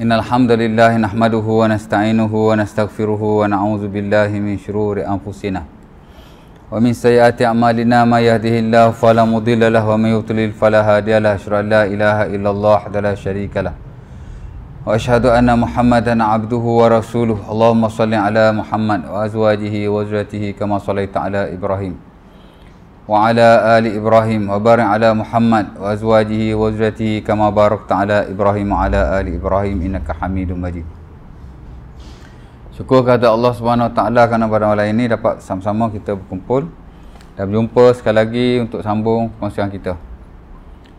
Innal hamdalillah nahmaduhu wa nasta'inuhu wa nastaghfiruhu wa na'udzu billahi min shururi anfusina wa min sayyiati a'malina may yahdihillahu fala mudilla lahu wa may yudlil fala hadiya lahu. Asyhadu an la ilaha illallah wahdahu la syarika lahu wa asyhadu anna Muhammadan 'abduhu wa rasuluhu. Allahumma shalli ala Muhammad wa azwajihi wa dzurriyyatihi kama shallaita ala Ibrahim wa ala ali Ibrahim wa barik ala Muhammad wa azwajihi wa dzurriyyatihi kama barakta ala Ibrahim wa ala ali Ibrahim innaka Hamidum Majid. Syukur kepada Allah Subhanahu Wa Taala kerana pada malam ini dapat sama-sama kita berkumpul dan berjumpa sekali lagi untuk sambung perkongsian kita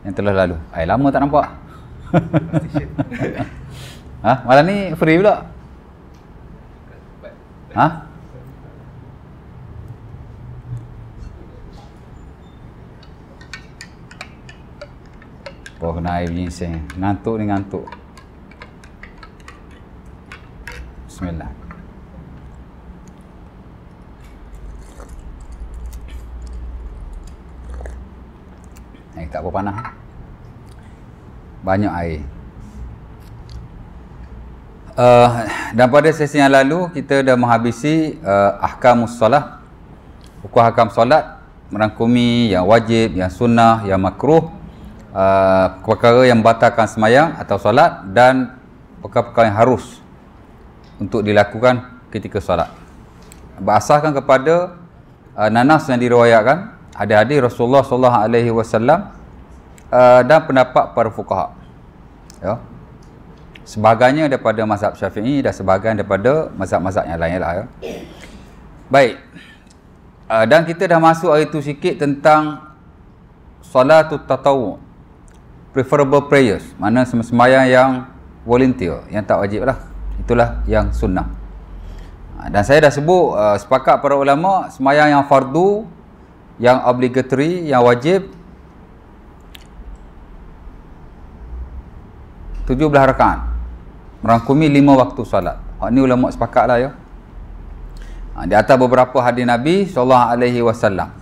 yang telah lalu. Lama tak nampak. Malam ni free pula. Oh, kena air ginseng. Ngantuk ni ngantuk. Bismillah. Tak apa panas. Banyak air. Dan pada sesi yang lalu kita dah menghabisi ahkamus solat. Hukum ahkam solat merangkumi yang wajib, yang sunnah, yang makruh, perkara yang membatalkan semayang atau solat dan perkara-perkara yang harus untuk dilakukan ketika solat. Berasaskan kepada nanas yang diriwayatkan hadis Rasulullah sallallahu alaihi wasallam dan pendapat para fuqaha. Ya. Sebagainya daripada mazhab Syafi'i dan sebahagian daripada mazhab-mazhab yang lainlah, ya. Baik. Dan kita dah masuk hari tu sikit tentang solatut tatawwu, preferable prayers, mana sembahyang yang volunteer, yang tak wajib lah. Itulah yang sunnah. Dan saya dah sebut sepakat para ulama sembahyang yang fardu, yang obligatory, yang wajib 17 rakaat, merangkumi 5 waktu salat. Hak ni ulama sepakatlah, ya. Di atas beberapa hadis Nabi sallallahu alaihi wasallam.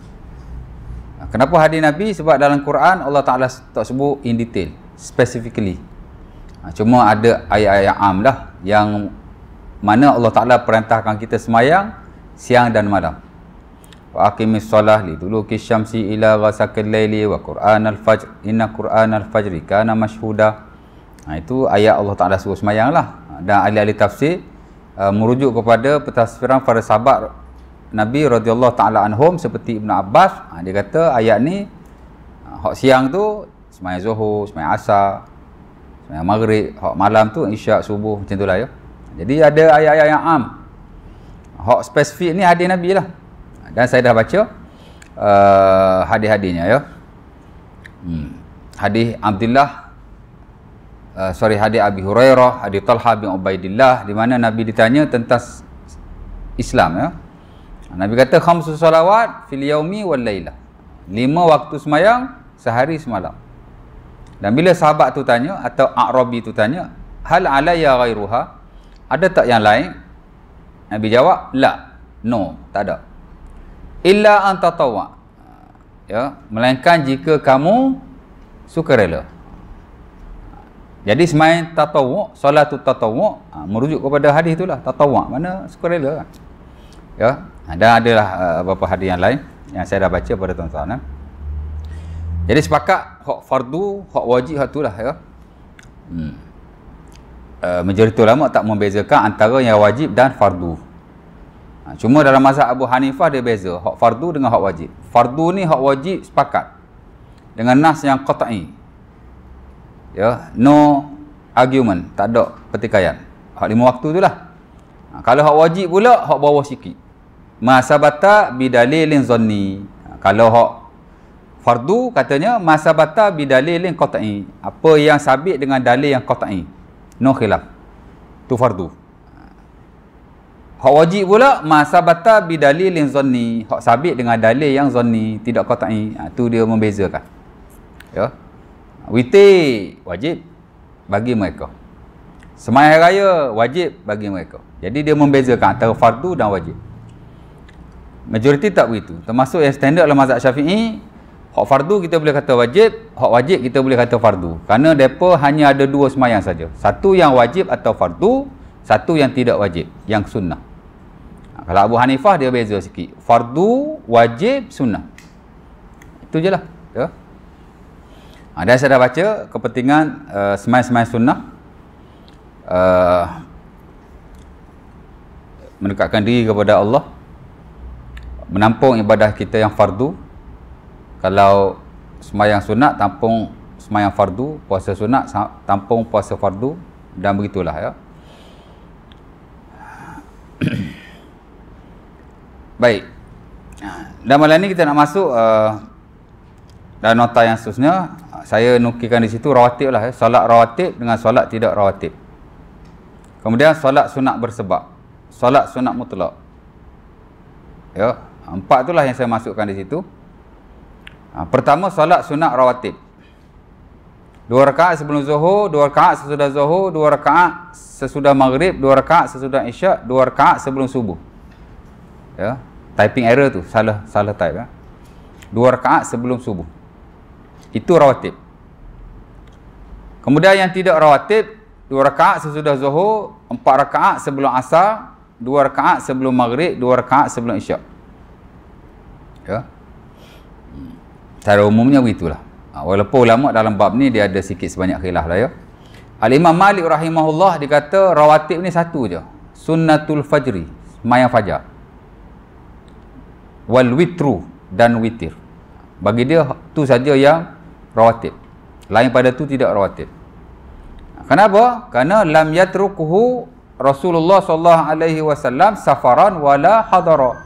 Kenapa hadis Nabi? Sebab dalam Quran Allah Taala tak sebut in detail, specifically. Cuma ada ayat-ayat am lah yang mana Allah Taala perintahkan kita semayang siang dan malam. Wa aqimis solah liduluki syamsi ila ghasaqil laili wa qur'anal fajr inna qur'anal fajri kana mashhuda. Itu ayat Allah Taala suruh semayang lah. Dan ahli-ahli tafsir merujuk kepada pentafsiran para sahabat Nabi radhiyallahu taala anhum seperti Ibn Abbas. Dia kata ayat ni hak siang tu semayang zuhur, semayang asar, semayang maghrib, hak malam tu isyak, subuh, macam itulah, ya. Jadi ada ayat-ayat yang am. Hak spesifik ni hadis Nabi lah. Dan saya dah baca hadis-hadisnya, ya. Hadis Abdullah hadis Abi Hurairah, hadis Talha bin Ubaidillah, di mana Nabi ditanya tentang Islam, ya. Nabi kata khamsu salawat fil yaumi wal lailah. 5 waktu semayang sehari semalam. Dan bila sahabat tu tanya atau A'rabi tu tanya, hal alayya ghairuha? Ada tak yang lain? Nabi jawab, la. No, tak ada. Illa an tatawwa. Ya, melainkan jika kamu sukarela. Jadi semayang tatawwu, solatut tatawwu, merujuk kepada hadis itulah, tatawwu, mana sukarela kan. Ya, dan adalah beberapa hadis yang lain yang saya dah baca pada tuan-tuan. Jadi sepakat hak fardu, hak wajib, hak itulah, ya. Majoriti ulama tak membezakan antara yang wajib dan fardu. Cuma dalam mazhab Abu Hanifah dia beza hak fardu dengan hak wajib. Fardu ni hak wajib sepakat dengan nas yang qat'i. Ya, no argument, tak ada pertikaian. Hak 5 waktu itulah. Kalau hak wajib pula hak bawah sikit. Masabata bidalilin zanni. Kalau hak fardu katanya masabata bidalilin qat'i. Apa yang sabit dengan dalil yang qat'i. No khilaf. Tu fardu. Hak wajib pula masabata bidalilin zanni. Hak sabit dengan dalil yang zanni, tidak qat'i. Tu dia membezakan. Ya. Witir wajib bagi mereka. Sembahyang raya wajib bagi mereka. Jadi dia membezakan antara fardu dan wajib. Majoriti tak begitu. Termasuk yang standard dalam mazhab Syafi'i, Hak fardu kita boleh kata wajib, hak wajib kita boleh kata fardu. Kerana depa hanya ada dua sembahyang saja. Satu yang wajib atau fardu, satu yang tidak wajib, yang sunnah. Kalau Abu Hanifah dia beza sikit. Fardu, wajib, sunnah. Itu je lah. Ya. Dan saya dah baca kepentingan sembahyang-sembahyang sunnah. Mendekatkan diri kepada Allah. Menampung ibadah kita yang fardu. Kalau sembahyang sunat tampung sembahyang fardu, puasa sunat tampung puasa fardu, dan begitulah ya. Baik. Dan malam ni kita nak masuk dan nota yang seterusnya. Saya nukilkan di situ rawatib lah ya. Solat rawatib dengan solat tidak rawatib. Kemudian solat sunat bersebab, solat sunat mutlak. Ya, empat itulah yang saya masukkan di situ. Pertama, solat sunat rawatib. 2 rakaat sebelum zuhur, 2 rakaat sesudah zuhur, 2 rakaat sesudah maghrib, 2 rakaat sesudah isyak, 2 rakaat sebelum subuh. Ya, typing error tu, salah type ya. 2 rakaat sebelum subuh. Itu rawatib. Kemudian yang tidak rawatib, 2 rakaat sesudah zuhur, 4 rakaat sebelum asar, 2 rakaat sebelum maghrib, 2 rakaat sebelum isyak. Ya. Secara umumnya begitulah. Walaupun ulama dalam bab ni dia ada sikit sebanyak khilaf lah ya. Al-Imam Malik rahimahullah dia kata rawatib ni satu je. Sunnatul fajri, sembahyang fajar. Wal witru, dan witir. Bagi dia tu saja yang rawatib. Lain pada tu tidak rawatib. Kenapa? Kerana lam yatrukuhu Rasulullah sallallahu alaihi wasallam safaran wala hadara.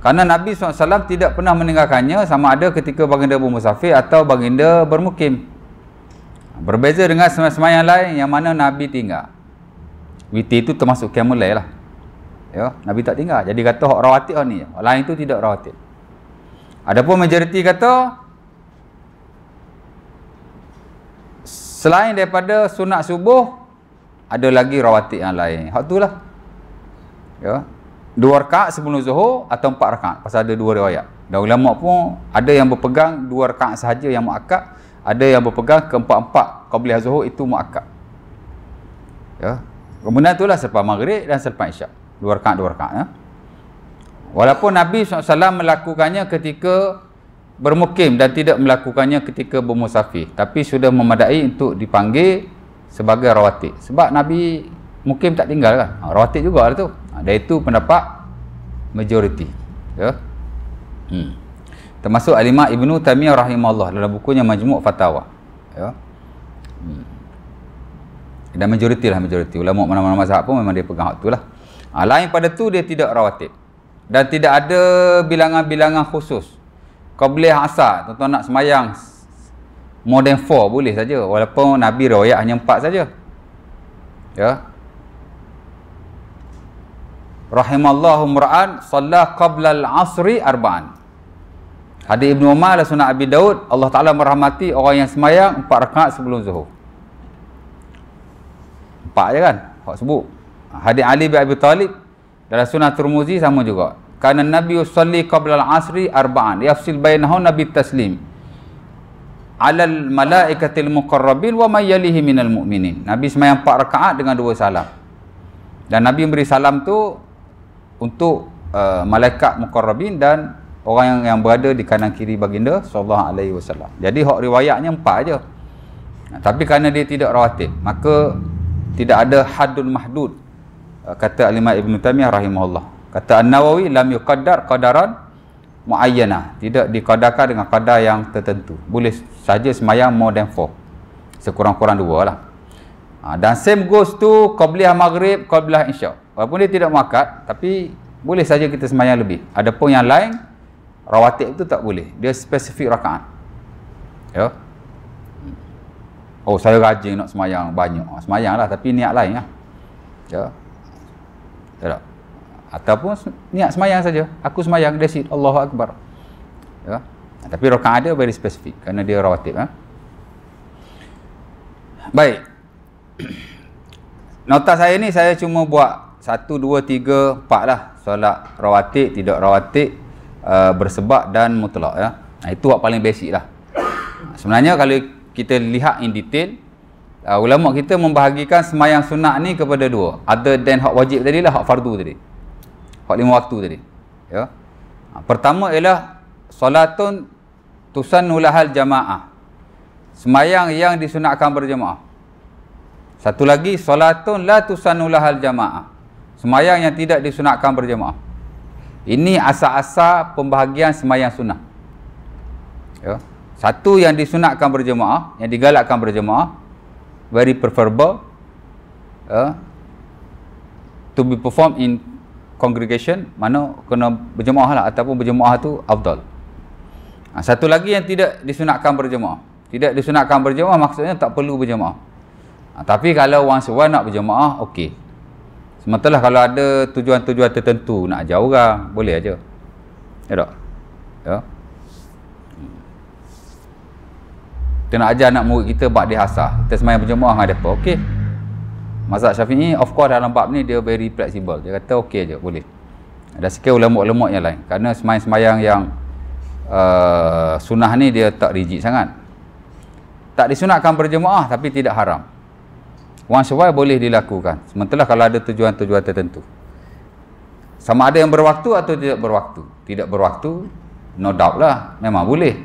Kerana Nabi SAW tidak pernah meninggalkannya sama ada ketika baginda bermusafir atau baginda bermukim. Berbeza dengan sembahyang lain yang mana Nabi tinggal. Witir itu termasuk qiyamul lail lah. Ya, Nabi tak tinggal. Jadi kata hak rawatib ni, lain itu tidak rawatib. Adapun majoriti kata selain daripada sunat subuh ada lagi rawatib yang lain. Hak itulah. Ya. 2 rakaat sebelum zuhur atau 4 rakaat. Pasal ada 2 riwayat. Dan ulama pun ada yang berpegang 2 rakaat sahaja yang muakkad, ada yang berpegang ke-4 qabliyah zuhur itu muakkad. Ya. Kemudian itulah selepas maghrib dan selepas isyak. 2 rakaat ya. Walaupun Nabi SAW melakukannya ketika bermukim dan tidak melakukannya ketika bermusafir, tapi sudah memadai untuk dipanggil sebagai rawatib. Sebab Nabi mukim tak tinggal kan. Rawatib juga lah tu. Dan itu pendapat majoriti. Ya. Termasuk Al-Imam Ibnu Taimiyah rahimahullah dalam bukunya Majmu' Fatawa. Ya. Dan majoriti lah, majoriti. Ulama mana-mana mazhab pun memang dia pegang hak tu lah. Lain pada tu dia tidak rawatib. Dan tidak ada bilangan-bilangan khusus. Qabliyah asar, tuan-tuan nak semayang more than 4 boleh saja. Walaupun Nabi riwayat hanya 4 saja. Ya. Rahimallahu mura'an shalla qabla al-asri arba'an. Hadis Ibnu Umar dan Sunan Abi Daud, Allah Taala merahmati orang yang semayang 4 rakaat sebelum zuhur. 4 je kan? Hak sebut. Hadis Ali bin Abi Talib dalam Sunan Tirmizi sama juga. Kana Nabi yusalli qabla al-asri arba'an yafsil bainahum nabi taslim. Alal malaikatil muqarrabin wa may yalihi minal mu'minin. Nabi semayang 4 rakaat dengan 2 salam. Dan Nabi memberi salam tu untuk malaikat muqarrabin dan orang yang berada di kanan kiri baginda sallallahu alaihi wasallam. Jadi hak riwayatnya 4 aja. Tapi kerana dia tidak rawatib, maka tidak ada haddun mahdud. Kata Al-Imam Ibnu Taimiyah rahimahullah. Kata An-Nawawi lam yuqaddar qadaran muayyana, tidak dikadarkan dengan qadar yang tertentu. Boleh saja semayang more than 4. Sekurang-kurang 2 lah. Dan same goes to qabliyah maghrib, qabliyah isyak. Walaupun dia tidak muakkad, tapi boleh saja kita semayang lebih. Adapun yang lain, rawatib itu tak boleh. Dia spesifik rakaat. Ya. Oh, saya rajin nak semayang banyak. Semayang lah, tapi niat lain lah. Ya. Tak. Ataupun niat semayang saja. Aku semayang, that's it. Allahu Akbar. Ya. Tapi rakaat dia very spesifik kerana dia rawatib. Ha? Baik. Nota saya ni saya cuma buat 1, 2, 3, 4 lah. Solat rawatib, tidak rawatib, bersebab dan mutlak ya. Itu hak paling basic lah. Sebenarnya kalau kita lihat in detail, ulama kita membahagikan sembahyang sunat ni kepada dua. Other than hak wajib tadi lah, hak fardu tadi. Hak 5 waktu tadi. Ya. Pertama ialah solatun tusannu lahal jamaah. Sembahyang yang disunatkan berjemaah. Satu lagi, solatun la tusannu lahal jamaah. Sembahyang yang tidak disunatkan berjemaah. Ini asas-asas pembahagian sembahyang sunat. Ya. Satu yang disunatkan berjemaah, yang digalakkan berjemaah, very preferable to be performed in congregation, mana kena berjemaah lah, ataupun berjemaah tu afdal. Satu lagi yang tidak disunatkan berjemaah. Tidak disunatkan berjemaah maksudnya tak perlu berjemaah. Tapi kalau once a while nak berjemaah, okey. Sementara kalau ada tujuan-tujuan tertentu, nak ajar orang, boleh aja. Ya tak? Ya. Kita nak ajar anak murid kita bab dia asah. Kita sembahyang berjemaah dengan mereka, okey. Mazhab Syafi'i, of course dalam bab ni dia very flexible. Dia kata okey aja, boleh. Ada sikit ulama-ulama yang lain. Kerana sembahyang yang sunnah ni dia tak rigid sangat. Tak disunatkan berjemaah tapi tidak haram. Once a while boleh dilakukan. Sementara kalau ada tujuan-tujuan tertentu. Sama ada yang berwaktu atau tidak berwaktu. Tidak berwaktu, no doubt lah. Memang boleh.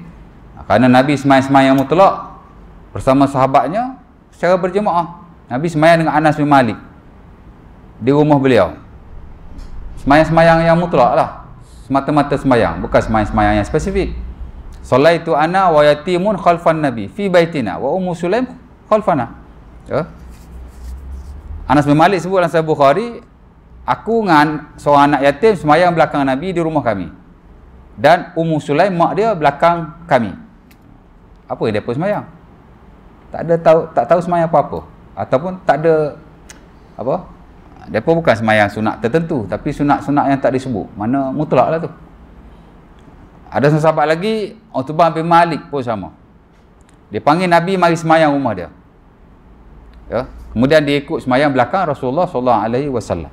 Kerana Nabi sembahyang mutlak bersama sahabatnya secara berjemaah. Nabi sembahyang dengan Anas bin Malik di rumah beliau. Sembahyang yang mutlak lah. Semata-mata sembahyang. Bukan sembahyang yang spesifik. Salaitu ana wa yatimun khalfan Nabi fi baitina wa Ummu Sulaim khalfana. Ya. Anas bin Malik sebut dalam Sahih Bukhari, aku dengan seorang anak yatim sembahyang belakang Nabi di rumah kami. Dan Ummu Sulaim mak dia belakang kami. Apa yang depa sembahyang? Tak tahu sembahyang apa-apa, ataupun tak ada apa? Depa bukan sembahyang sunat tertentu, tapi sunat-sunat yang tak disebut. Mana mutlak lah tu. Ada seorang sahabat lagi, Utbah bin Malik pun sama. Dia panggil Nabi mari sembahyang rumah dia. Ya. Kemudian dia ikut sembahyang belakang Rasulullah SAW.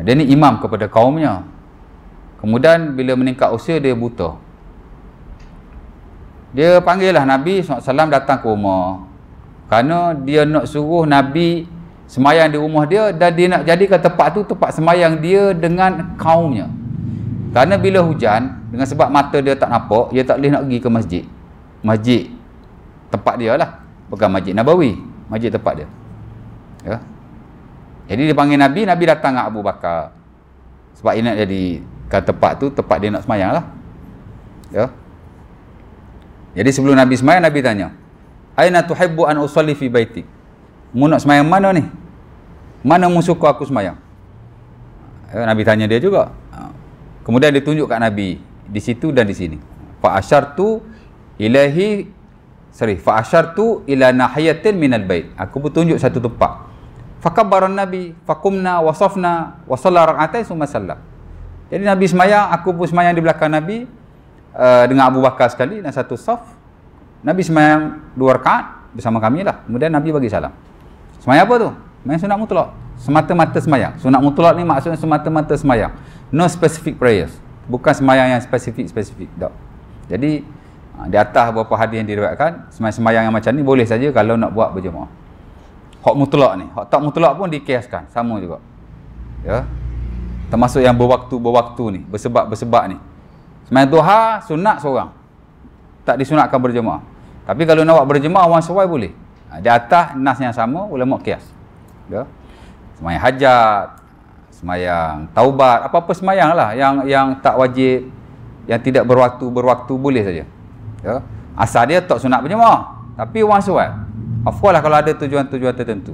Dia ni imam kepada kaumnya. Kemudian bila meningkat usia dia buta. Dia panggil lah Nabi SAW datang ke rumah. Kerana dia nak suruh Nabi sembahyang di rumah dia, dan dia nak jadikan tempat tu tempat sembahyang dia dengan kaumnya. Kerana bila hujan, dengan sebab mata dia tak nampak, dia tak boleh nak pergi ke masjid. Masjid tempat dia lah. Bukan Masjid Nabawi, masjid tempat dia. Ya. Jadi dia panggil Nabi, Nabi datang dengan Abu Bakar. Sebab dia nak jadikan tempat tu tempat dia nak sembahyang lah. Ya. Jadi sebelum Nabi sembahyang, Nabi tanya, aina tuhibbu an usalli fi baitik? Mu nak sembahyang mana ni? Mana mu suka aku sembahyang? Ya, Nabi tanya dia juga. Kemudian dia tunjuk kat Nabi di situ dan di sini. Fa asyartu ila nahiyatin minal bait. Aku pun tunjuk satu tempat. Fakabbaran Nabi, faqumna wasafna wa shalla rak'atain summa sallam. Jadi Nabi sembahyang, aku pun sembahyang di belakang Nabi dengan Abu Bakar sekali dan satu saf. Nabi sembahyang 2 rakaat bersama kami lah. Kemudian Nabi bagi salam. Sembahyang apa tu? Sembahyang sunat mutlak. Semata-mata sembahyang. Sunat mutlak ni maksudnya semata-mata sembahyang. No specific prayers. Bukan sembahyang yang spesifik. Tak. Jadi di atas beberapa hadis yang diriwayatkan, sembahyang yang macam ni boleh saja kalau nak buat berjemaah. Hak mutlak ni, hak tak mutlak pun dikiaskan, sama juga. Ya. Termasuk yang berwaktu ni, bersebab ni. Sembahyang duha sunat seorang. Tak disunatkan berjemaah. Tapi kalau nak buat berjemaah once a while boleh. Di atas nas yang sama, ulama kias. Ya. Sembahyang hajat, sembahyang taubat, apa-apa sembahyang lah yang tak wajib, yang tidak berwaktu boleh saja. Ya. Asal dia tak sunat berjemaah, tapi once a while. Of course lah kalau ada tujuan-tujuan tertentu.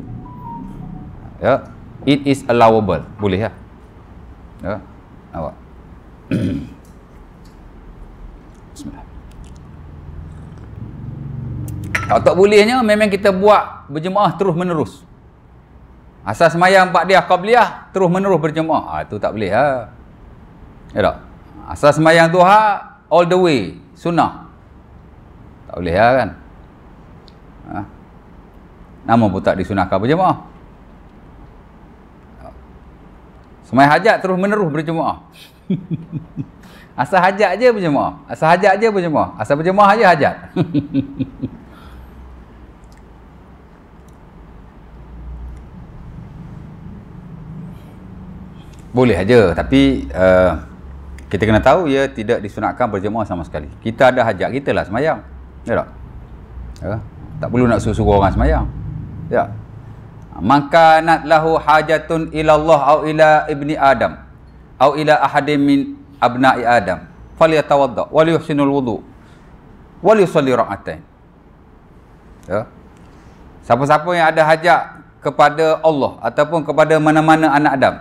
Ya, it is allowable, boleh lah. Ya. Nampak. Bismillah. Kalau tak bolehnya memang kita buat berjemaah terus menerus. Asal sembahyang ba'diyah qabliyah terus menerus berjemaah, itu tak boleh ha. Ya tak? Asal sembahyang duha all the way sunnah, tak boleh kan. Nama pun tak disunahkan berjemaah. Sembahyang hajat terus menerus berjemaah. Asal hajat je berjemaah. Asal hajat je berjemaah. Asal berjemaah je hajat. Boleh aja, tapi kita kena tahu ia tidak disunatkan berjemaah sama sekali. Kita ada hajat kita lah sembahyang. Ya tak? Ya. Tak perlu nak suruh-suruh orang sembahyang. Ya. Man kanat lahu hajatun ila Allah au ila ibni Adam au ila ahadin min abna'i Adam falyatawadda wa liyuhsinul wudu wa liyusalli rak'atain. Ya. Siapa-siapa yang ada hajat kepada Allah ataupun kepada mana-mana anak Adam,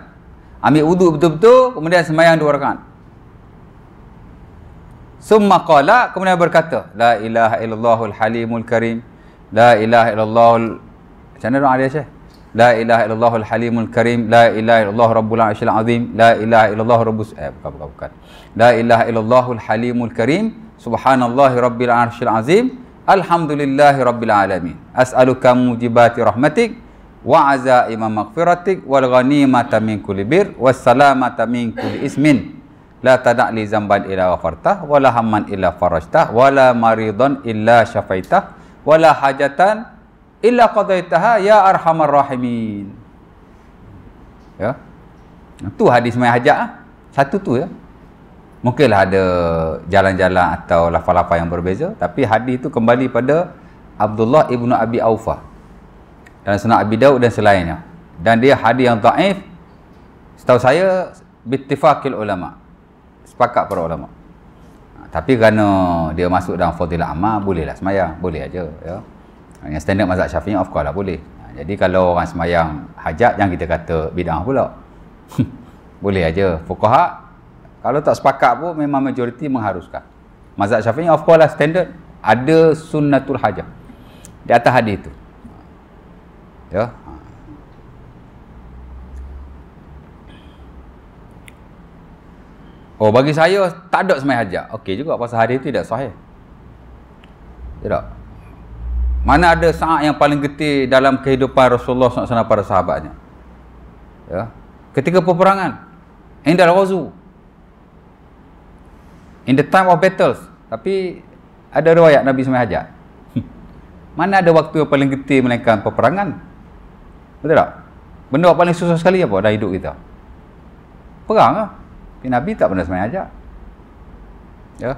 ambil wudu betul-betul, kemudian sembahyang 2 rakaat. Summa qala, kemudian berkata, la ilaha illallahul halimul karim, la ilaha illallahul, macam mana doa dia Syekh? La ilaha illallahul halimul karim, la ilaha illallah rabbul arsyil azim, la ilaha illallah rabbus bukan. La ilaha illallahul halimul karim, subhanallahi rabbil arsyil azim, alhamdulillahi rabbil alamin. As'aluka mujibati rahmatik wa azaima maghfiratik wal ghanimata min kulli bir was salamata min kulli ismin la tada' li zamban illa ghafartah wala hamman illa farajtah wala maridan illa syafaitah wala hajatan illa qadaitaha ya arhamar rahimin. Ya. Itu hadis sembahyang hajat ah. Satu tu ya. Mungkinlah ada jalan-jalan atau lafaz-lafaz yang berbeza, tapi hadis itu kembali pada Abdullah ibnu Abi Aufah dan Sunan Abi Daud dan selainnya. Dan dia hadis yang dhaif setahu saya bittifaqil ulama. Sepakat para ulama. Tapi kerana dia masuk dalam fadilah amal, bolehlah sembahyang, boleh aja ya. Yang standard mazhab Syafi'i of course lah boleh. Jadi kalau orang sembahyang hajat jangan kita kata bid'ah pula. Boleh aja. Fuqaha kalau tak sepakat pun memang majoriti mengharuskan. Mazhab Syafi'i of course lah standard ada sunnatul hajat di atas hadis itu. Ya. Oh, bagi saya tak ada sembahyang hajat. Okey juga pasal hadis itu tidak sahih. Tidak. Mana ada saat yang paling getih dalam kehidupan Rasulullah SAW para sahabatnya. Ya. Ketika peperangan, indal ghazu, in the time of battles. Tapi ada riwayat Nabi sembahyang hajat. Mana ada waktu yang paling getih melainkan peperangan? Betul tak? Benda yang paling susah sekali apa dalam hidup kita? Perang lah. Nabi tak pernah sembahyang hajat. Ya.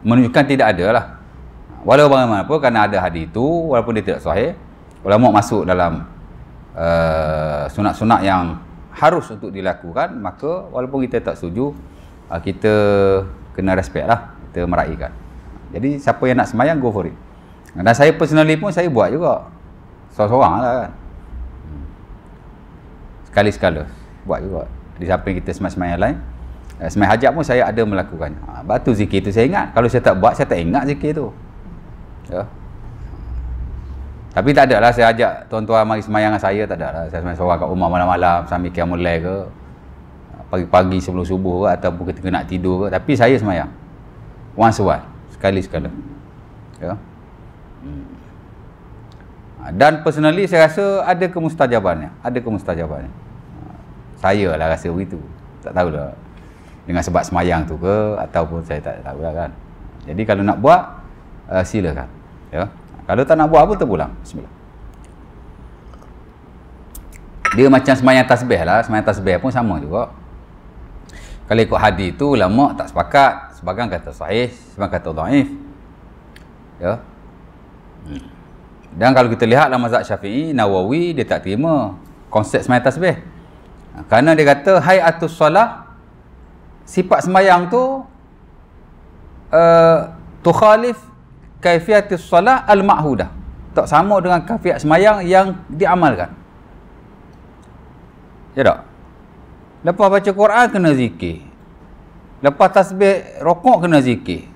Menunjukkan tidak ada lah. Walau bagaimanapun kerana ada hadis itu, walaupun dia tidak sahih, ulama masuk dalam sunat-sunat yang harus untuk dilakukan, maka walaupun kita tak setuju, kita kena respect lah, kita meraihkan. Jadi siapa yang nak sembahyang, go for it. Dan saya personally pun saya buat juga seorang-seorang lah kan, sekali-sekala buat juga. Di samping kita sembahyang lain, sembahyang hajat pun saya ada melakukan. Batu zikir tu saya ingat. Kalau saya tak buat, saya tak ingat zikir tu. Ya. Tapi tak ada lah saya ajak tuan-tuan mari sembahyang dengan saya, tak ada lah. Saya sembahyang seorang kat rumah malam-malam sambil qiyamul lail ke, pagi-pagi sebelum subuh ke, ataupun ketika nak tidur ke. Tapi saya sembahyang once a while, sekali-sekala. Ya. Dan personally saya rasa ada kemustajabannya, ada kemustajabannya. Saya lah rasa begitu. Tak tahulah dengan sebab sembahyang tu ke ataupun saya tak tahulah kan. Jadi kalau nak buat silakan. Ya. Kalau tak nak buat apa terpulang. Bismillah. Dia macam sembahyang tasbih lah. Sembahyang tasbih pun sama juga. Kalau ikut hadis tu ulama tak sepakat. Sebagian kata sahih, sebagian kata dhaif. Ya. Dan kalau kita lihat dalam mazhab Syafi'i, Nawawi dia tak terima konsep sembahyang tasbih. Kerana dia kata hayatus solah, sifat sembahyang tu tukhalif kaifiatus solah al-ma'hudah. Tak sama dengan kaifiat sembahyang yang diamalkan. Ya tak? Lepas baca Quran kena zikir. Lepas tasbih rukuk kena zikir.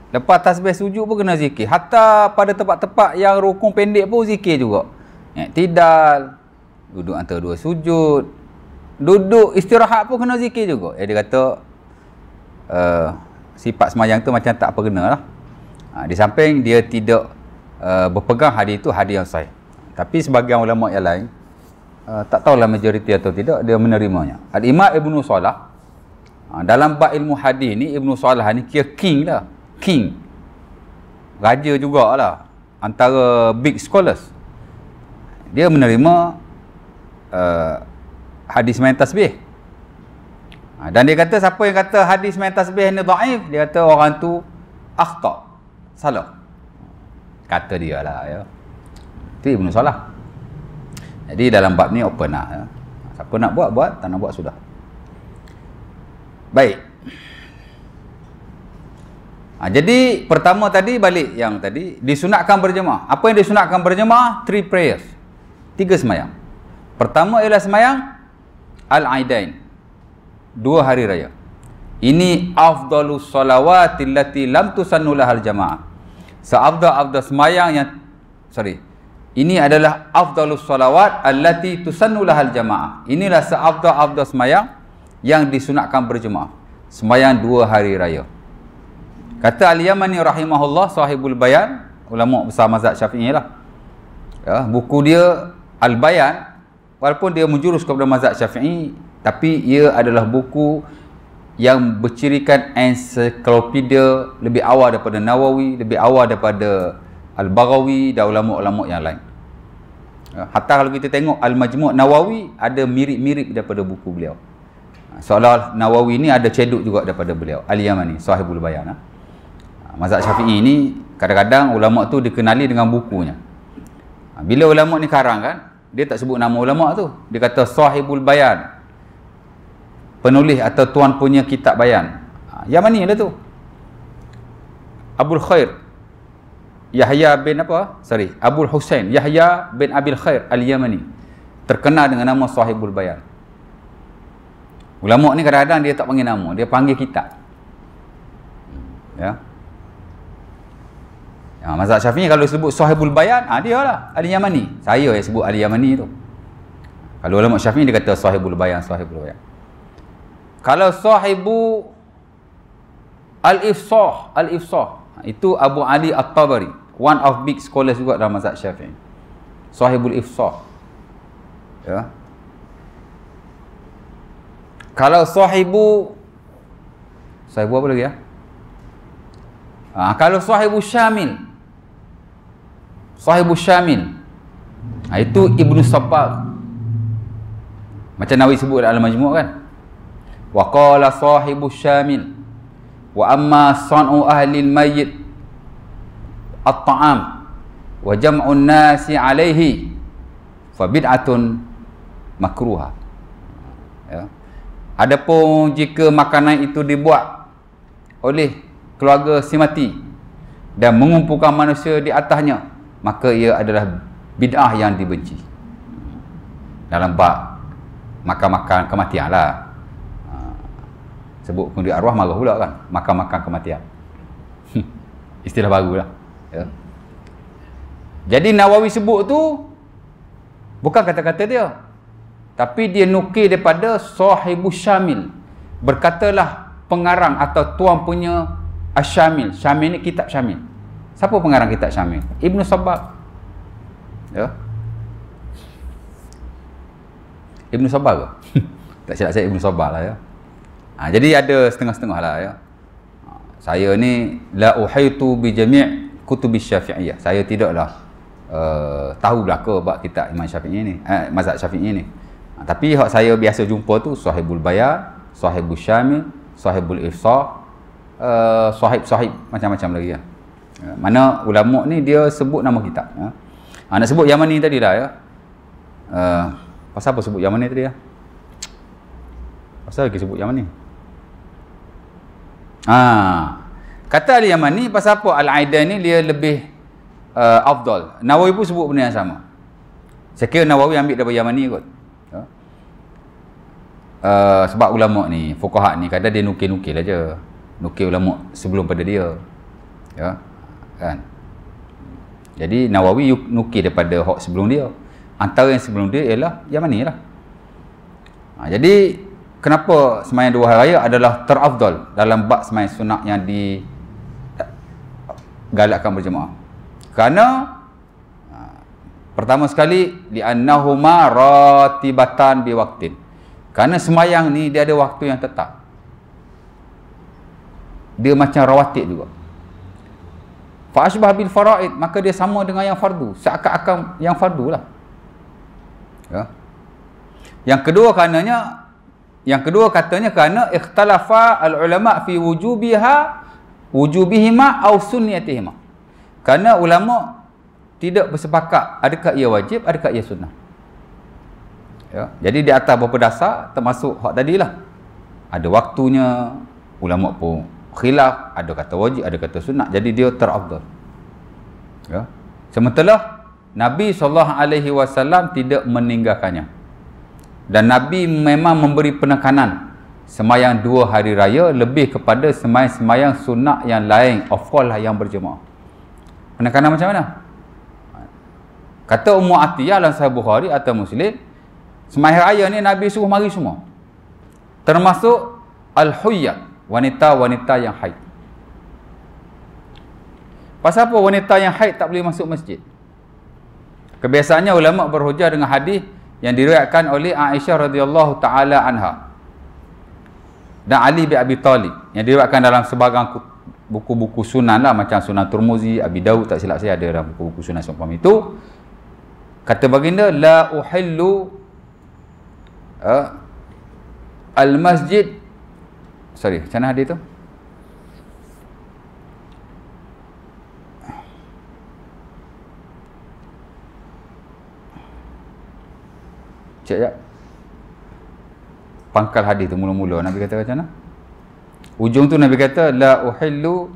Lepas tasbih sujud pun kena zikir. Hatta pada tempat-tempat yang rukun pendek pun zikir juga. I'tidal, duduk antara dua sujud, duduk istirahat pun kena zikir juga. Dia kata sifat sembahyang tu macam tak perkena lah. Di samping dia tidak berpegang hadis itu hadis yang sahih. Tapi sebagian ulama yang lain tak tahulah majoriti atau tidak, dia menerimanya. Al-Imam Ibnu Salah, dalam bab ilmu hadis ni, Ibnu Salah ni kira king lah. King. Raja jugalah. Antara big scholars. Dia menerima hadis main tasbih. Dan dia kata, siapa yang kata hadis main tasbih ni dhaif, dia kata orang tu akhta, salah. Kata dia lah, ya. Itu Ibnu Salah. Jadi dalam bab ni open lah, ya. Siapa nak buat, buat. Tak nak buat, sudah. Baik. Jadi pertama tadi, balik yang tadi, disunatkan berjemaah. Apa yang disunatkan berjemaah? 3 prayers. 3 semayang. Pertama ialah semayang Al-Aidain, 2 hari raya. Ini afdalus salawati allati lam tusannu lahal jamaah. Seafdal semayang yang ini adalah afdalus salawat allati tusannu lahal jamaah. Inilah seafdal semayang yang disunatkan berjemaah. Semayang 2 hari raya. Kata Al-Yamani rahimahullah, sahibul bayan, ulama besar mazhab Syafi'i lah. Ya, buku dia Al-Bayan, walaupun dia menjurus kepada mazhab Syafi'i, tapi ia adalah buku yang bercirikan ensiklopedia, lebih awal daripada Nawawi, lebih awal daripada Al-Baghawi dan ulama-ulama yang lain. Ya, hatta kalau kita tengok Al-Majmu' Nawawi, ada mirip-mirip daripada buku beliau. Seolah Nawawi ni ada ceduk juga daripada beliau. Al-Yamani, sahibul bayan. Mazhab Syafi'i ni kadang-kadang ulama tu dikenali dengan bukunya. Bila ulama ni karang kan, dia tak sebut nama ulama tu. Dia kata sahibul bayan, penulis atau tuan punya kitab bayan. Yang mana lah tu? Abul Khair Yahya bin Abul Husain Yahya bin Abil Khair Al-Yamani, terkenal dengan nama sahibul bayan. Ulama ni kadang-kadang dia tak panggil nama, dia panggil kitab. Ya. Mazhab Syafi'i kalau sebut sahibul bayan, dia lah Al-Yamani. Saya yang sebut Al-Yamani tu. Kalau ulama Syafi'i dia kata sahibul bayan, sahibul bayan. Kalau sahibu Al-Ifsah, itu Abu Ali At-Tabari, one of big scholars juga dalam mazhab Syafi'i. Sahibul Ifsah. Ya. Kalau sahibu apa lagi ya? Kalau sahibu Syamil, itu Ibnu Sabbagh. Macam Nawawi sebut dalam Al-Majmu' kan. Wa qala sahibu Syamil wa amma san'u ahli al-mayyit at-ta'am wa jam'un nasi alaihi fa bid'atun makruha. Ya. Adapun jika makanan itu dibuat oleh keluarga si mati dan mengumpulkan manusia di atasnya, maka ia adalah bid'ah yang dibenci. Dalam bab makan-makan kematian lah. Sebut kundi arwah marah pula kan, makan-makan kematian. Istilah baru lah. Ya. Jadi Nawawi sebut tu bukan kata-kata dia, tapi dia nukil daripada Sahibu Syamil. Berkatalah pengarang atau tuan punya Asy-Syamil. Syamil ni kitab Syamil. Siapa pengarang kitab Syamil? Ibnu Sabbagh. Ya. Ibnu Sabbagh ke? Tak silap saya Ibnu Sabbagh lah ya. Jadi ada setengah-setengah lah ya. Saya ni la uhaitu bi jami' kutubi Syafi'iyah. Saya tidaklah tahu belaka bab kitab Imam Syafi'i ni, mazhab Syafi'i ni. Tapi hak saya biasa jumpa tu Sahibul Bayan, Sahibul Syamil, Sahibul Ifsah, sahib macam-macam lagi ya. Mana ulama ni dia sebut nama kitab ya. Nak sebut Yamani tadi lah ya. Pasal apa sebut Yamani tadi ya? Pasal lagi sebut Yamani. Kata Al-Yamani pasal apa Al-Aidain ni dia lebih afdal. Nawawi pun sebut benda yang sama. Saya kira Nawawi ambil daripada Yamani kot. Ya. Sebab ulama ni, fuqaha ni kadang dia nukil-nukil aja. Nukil ulama sebelum pada dia. Ya. Kan? Jadi Nawawi nukil daripada hak sebelum dia. Antara yang sebelum dia ialah Yamani lah. Jadi kenapa sembahyang 2 hari raya adalah terafdal dalam bab sembahyang sunat yang digalakkan berjemaah? Kerana Pertama sekali, li'annahuma ratibatan biwaqtin. Kerana semayang ni dia ada waktu yang tetap. Dia macam rawatib juga. Fa asbah bil faraid, maka dia sama dengan yang fardu, seakan-akan yang fardu lah. Ya. Yang kedua katanya kerana ikhtalafa al ulama fi wujubihima aw sunnatihima. Kerana ulama tidak bersepakat adakah ia wajib, adakah ia sunnah. Ya. Jadi di atas beberapa dasar termasuk hak tadilah. Ada waktunya, ulama pun khilaf, ada kata wajib, ada kata sunnah. Jadi dia terafdal. Ya. Sementara Nabi SAW tidak meninggalkannya. Dan Nabi memang memberi penekanan semayang 2 hari raya lebih kepada semayang sunnah yang lain, of course lah, yang berjemaah. Penekanan macam mana? Kata Ummu Atiyah dalam Sahih Bukhari atau Muslim, semayang raya ni Nabi suruh mari semua, termasuk al-huyyat, wanita-wanita yang haid. Pasal apa wanita yang haid tak boleh masuk masjid? Kebiasaannya ulama berhujah dengan hadis yang diriwayatkan oleh Aisyah radhiyallahu taala anha dan Ali bin Abi Talib, yang diriwayatkan dalam sebahagian buku-buku sunan lah, macam Sunan Tirmizi, Abi Daud, tak silap saya ada dalam buku-buku sunan seumpama itu. Kata baginda, la uhillu al-masjid, macam mana hadis tu? Cek jap. Pangkal hadis tu mula-mula Nabi kata macam mana? Ujung tu Nabi kata, la uhillu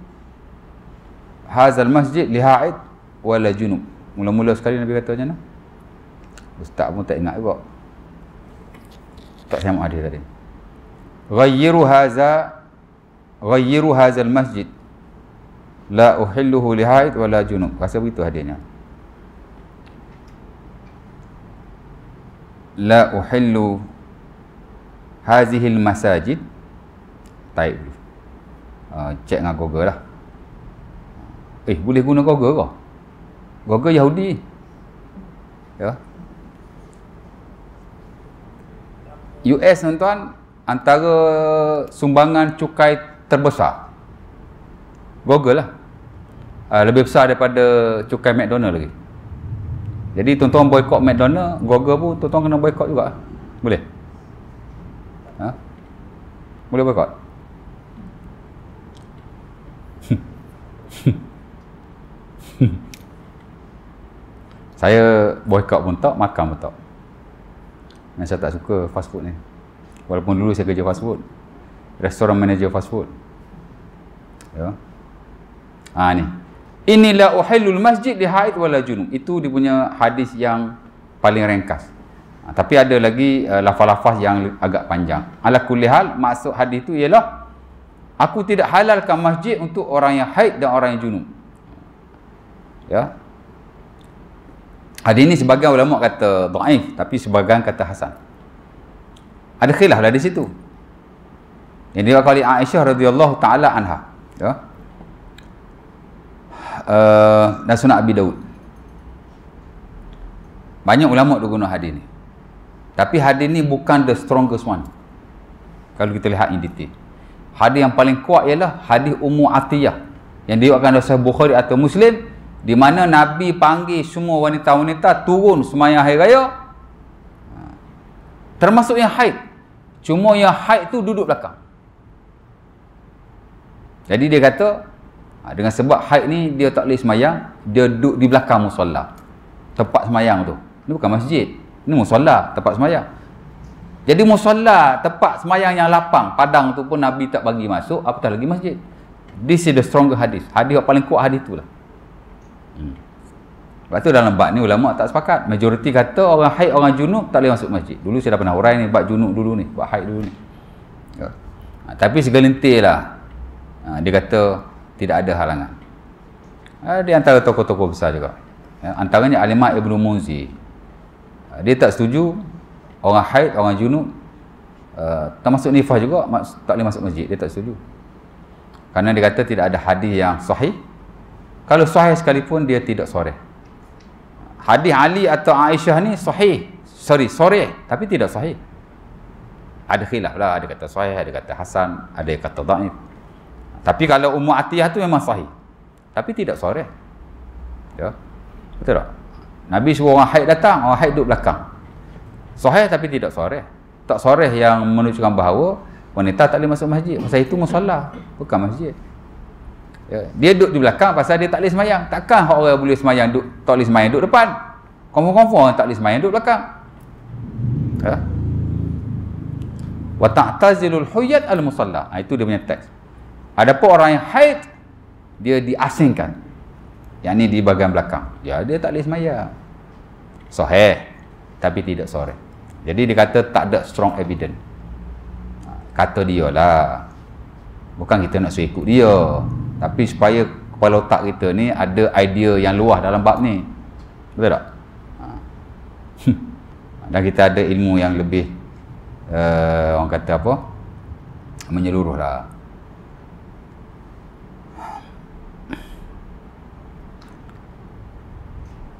hazal masjid li haid wala junub. Mula-mula sekali Nabi kata macam mana? Ustaz pun tak ingat juga. Tak sama hadis tadi. Ghayyiru hazal masjid la uhilluhu li haid wala junub. Rasa begitu hadisnya. La uhillu hazihil masajid. Taib dulu. Cek dengan Google lah. Boleh guna Google ke? Google Yahudi. Ya. US tuan-tuan, antara sumbangan cukai terbesar Google lah. Lebih besar daripada cukai McDonald lagi. Jadi tuan-tuan boykot McDonald, Google pun tuan-tuan kena boykot juga. Boleh? Boleh boykot? Saya boykot pun tak, makan pun tak. Saya tak suka fast food ni. Walaupun dulu saya kerja fast food, restoran manager fast food. Ya. Ni. Inilah uhillul masjid li haid wala junub. Itu dia punya hadis yang paling ringkas. Tapi ada lagi lafaz-lafaz yang agak panjang. Ala kulli hal, maksud hadis itu ialah aku tidak halalkan masjid untuk orang yang haid dan orang yang junub. Ya. Hadis ini sebagian ulama kata dhaif, tapi sebagian kata hasan. Ada khilaf lah di situ. Yang diriwayatkan oleh Aisyah radhiyallahu taala anha. Ya. Dan Sunan Abi Daud. Banyak ulama guna hadis ni. Tapi hadis ni bukan the strongest one. Kalau kita lihat in detail. Hadis yang paling kuat ialah hadis Ummu Atiyah yang diriwayatkan oleh Sahih Bukhari atau Muslim, di mana Nabi panggil semua wanita-wanita turun sembahyang hari raya, termasuk yang haid. Cuma yang haid tu duduk belakang. Jadi dia kata dengan sebab haid ni dia tak boleh sembahyang, dia duduk di belakang musalla, tempat sembahyang tu. Ini bukan masjid, ini musalla, tempat sembahyang. Jadi musalla, tempat sembahyang yang lapang, padang tu pun Nabi tak bagi masuk, apatah lagi masjid. This is the stronger hadis. Hadis yang paling kuat hadis itulah. Sebab tu dalam bab ni ulama tak sepakat. Majoriti kata orang haid, orang junub tak boleh masuk masjid. Dulu saya dah pernah urai ni bab junub dulu ni, bab haid dulu ni. Ya. Tapi segelintir lah. Dia kata tidak ada halangan. Di antara tokoh-tokoh besar juga. Ya, antaranya Al-Imam Ibnu Munzir. Dia tak setuju orang haid, orang junub, termasuk nifas juga, tak boleh masuk masjid. Dia tak setuju. Kerana dia kata tidak ada hadis yang sahih. Kalau sahih sekalipun dia tidak soreh. hadis Ali atau Aisyah ni sahih, tapi tidak sahih. Ada khilaf lah, ada kata sahih, ada kata hasan, ada yang kata dhaif. Tapi kalau Ummu Atiyah tu memang sahih, tapi tidak sahih. Ya. Betul tak? Nabi suruh orang haid datang, orang haid duduk belakang. Sahih tapi tidak sahih. Tak sahih yang menunjukkan bahawa wanita tak boleh masuk masjid. Pasal itu musalla, bukan masjid. Ya. Dia duduk di belakang pasal dia tak boleh semayang. Takkan orang boleh semayang tak boleh semayang duduk depan. Confirm orang tak boleh semayang duduk belakang. Ya. Wa ta'tazilul huyat al-musalla. Itu dia punya teks. Adapun orang yang haid, dia diasingkan. Yang ni di bahagian belakang. Ya, dia tak boleh semayang. Sahih, tapi tidak sahih. Jadi dia kata tak ada strong evidence. Kata dia lah. Bukan kita nak suruh ikut dia. Tapi supaya kepala otak kita ni ada idea yang luas dalam bab ni. Betul tak? Dan kita ada ilmu yang lebih orang kata apa? Menyeluruh lah.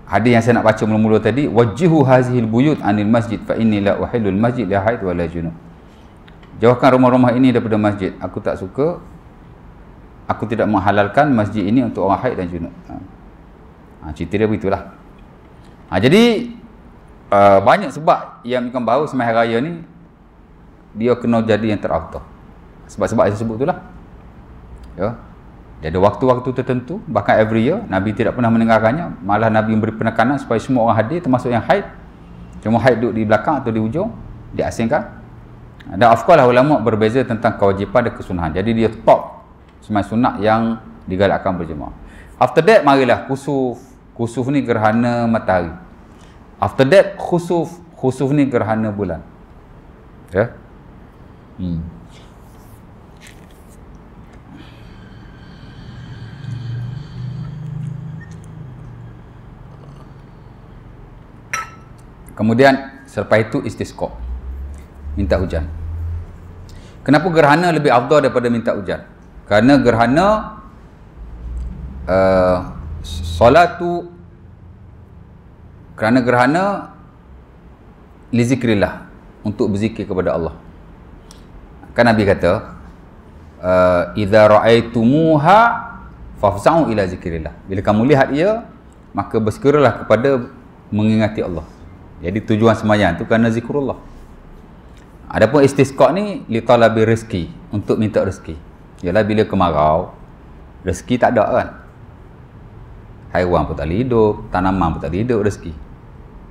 Hadis yang saya nak baca mula-mula tadi, wajjihu hazihil buyut anil masjid fa inni la uhillul masjid la haid wa la junub. Jauhkan rumah-rumah ini daripada masjid. Aku tak suka, aku tidak menghalalkan masjid ini untuk orang haid dan junub. Cerita dia begitulah. Jadi banyak sebab yang ikan bau sembahyang raya ni dia kena jadi yang terafdal. Sebab-sebab yang saya sebut itulah. Ya. Dia ada waktu-waktu tertentu, bahkan every year Nabi tidak pernah meninggalkannya. Malah Nabi memberi penekanan supaya semua orang hadir, termasuk yang haid. Cuma haid duduk di belakang atau di ujung, diasingkan. Dan of course lah ulama berbeza tentang kewajipan dan kesunahan. Jadi dia top sembahyang sunat yang digalakkan berjemaah. After that marilah khusuf. Khusuf ni gerhana matahari. After that khusuf. Khusuf ni gerhana bulan. Ya. Kemudian selepas itu istisqa, minta hujan. Kenapa gerhana lebih afdal daripada minta hujan? Kerana gerhana kerana gerhana li zikrillah, untuk berzikir kepada Allah. Kan Nabi kata idza ra'aitumuha fafza'u ila zikrillah. Bila kamu lihat ia, maka bersegeralah kepada mengingati Allah. Jadi tujuan sembahyang tu kerana zikrullah. Adapun istisqa ni li talabi rezeki, untuk minta rezeki. Ialah bila kemarau, rezeki tak ada kan. Haiwan pun tak boleh hidup, tanaman pun tak boleh hidup, rezeki.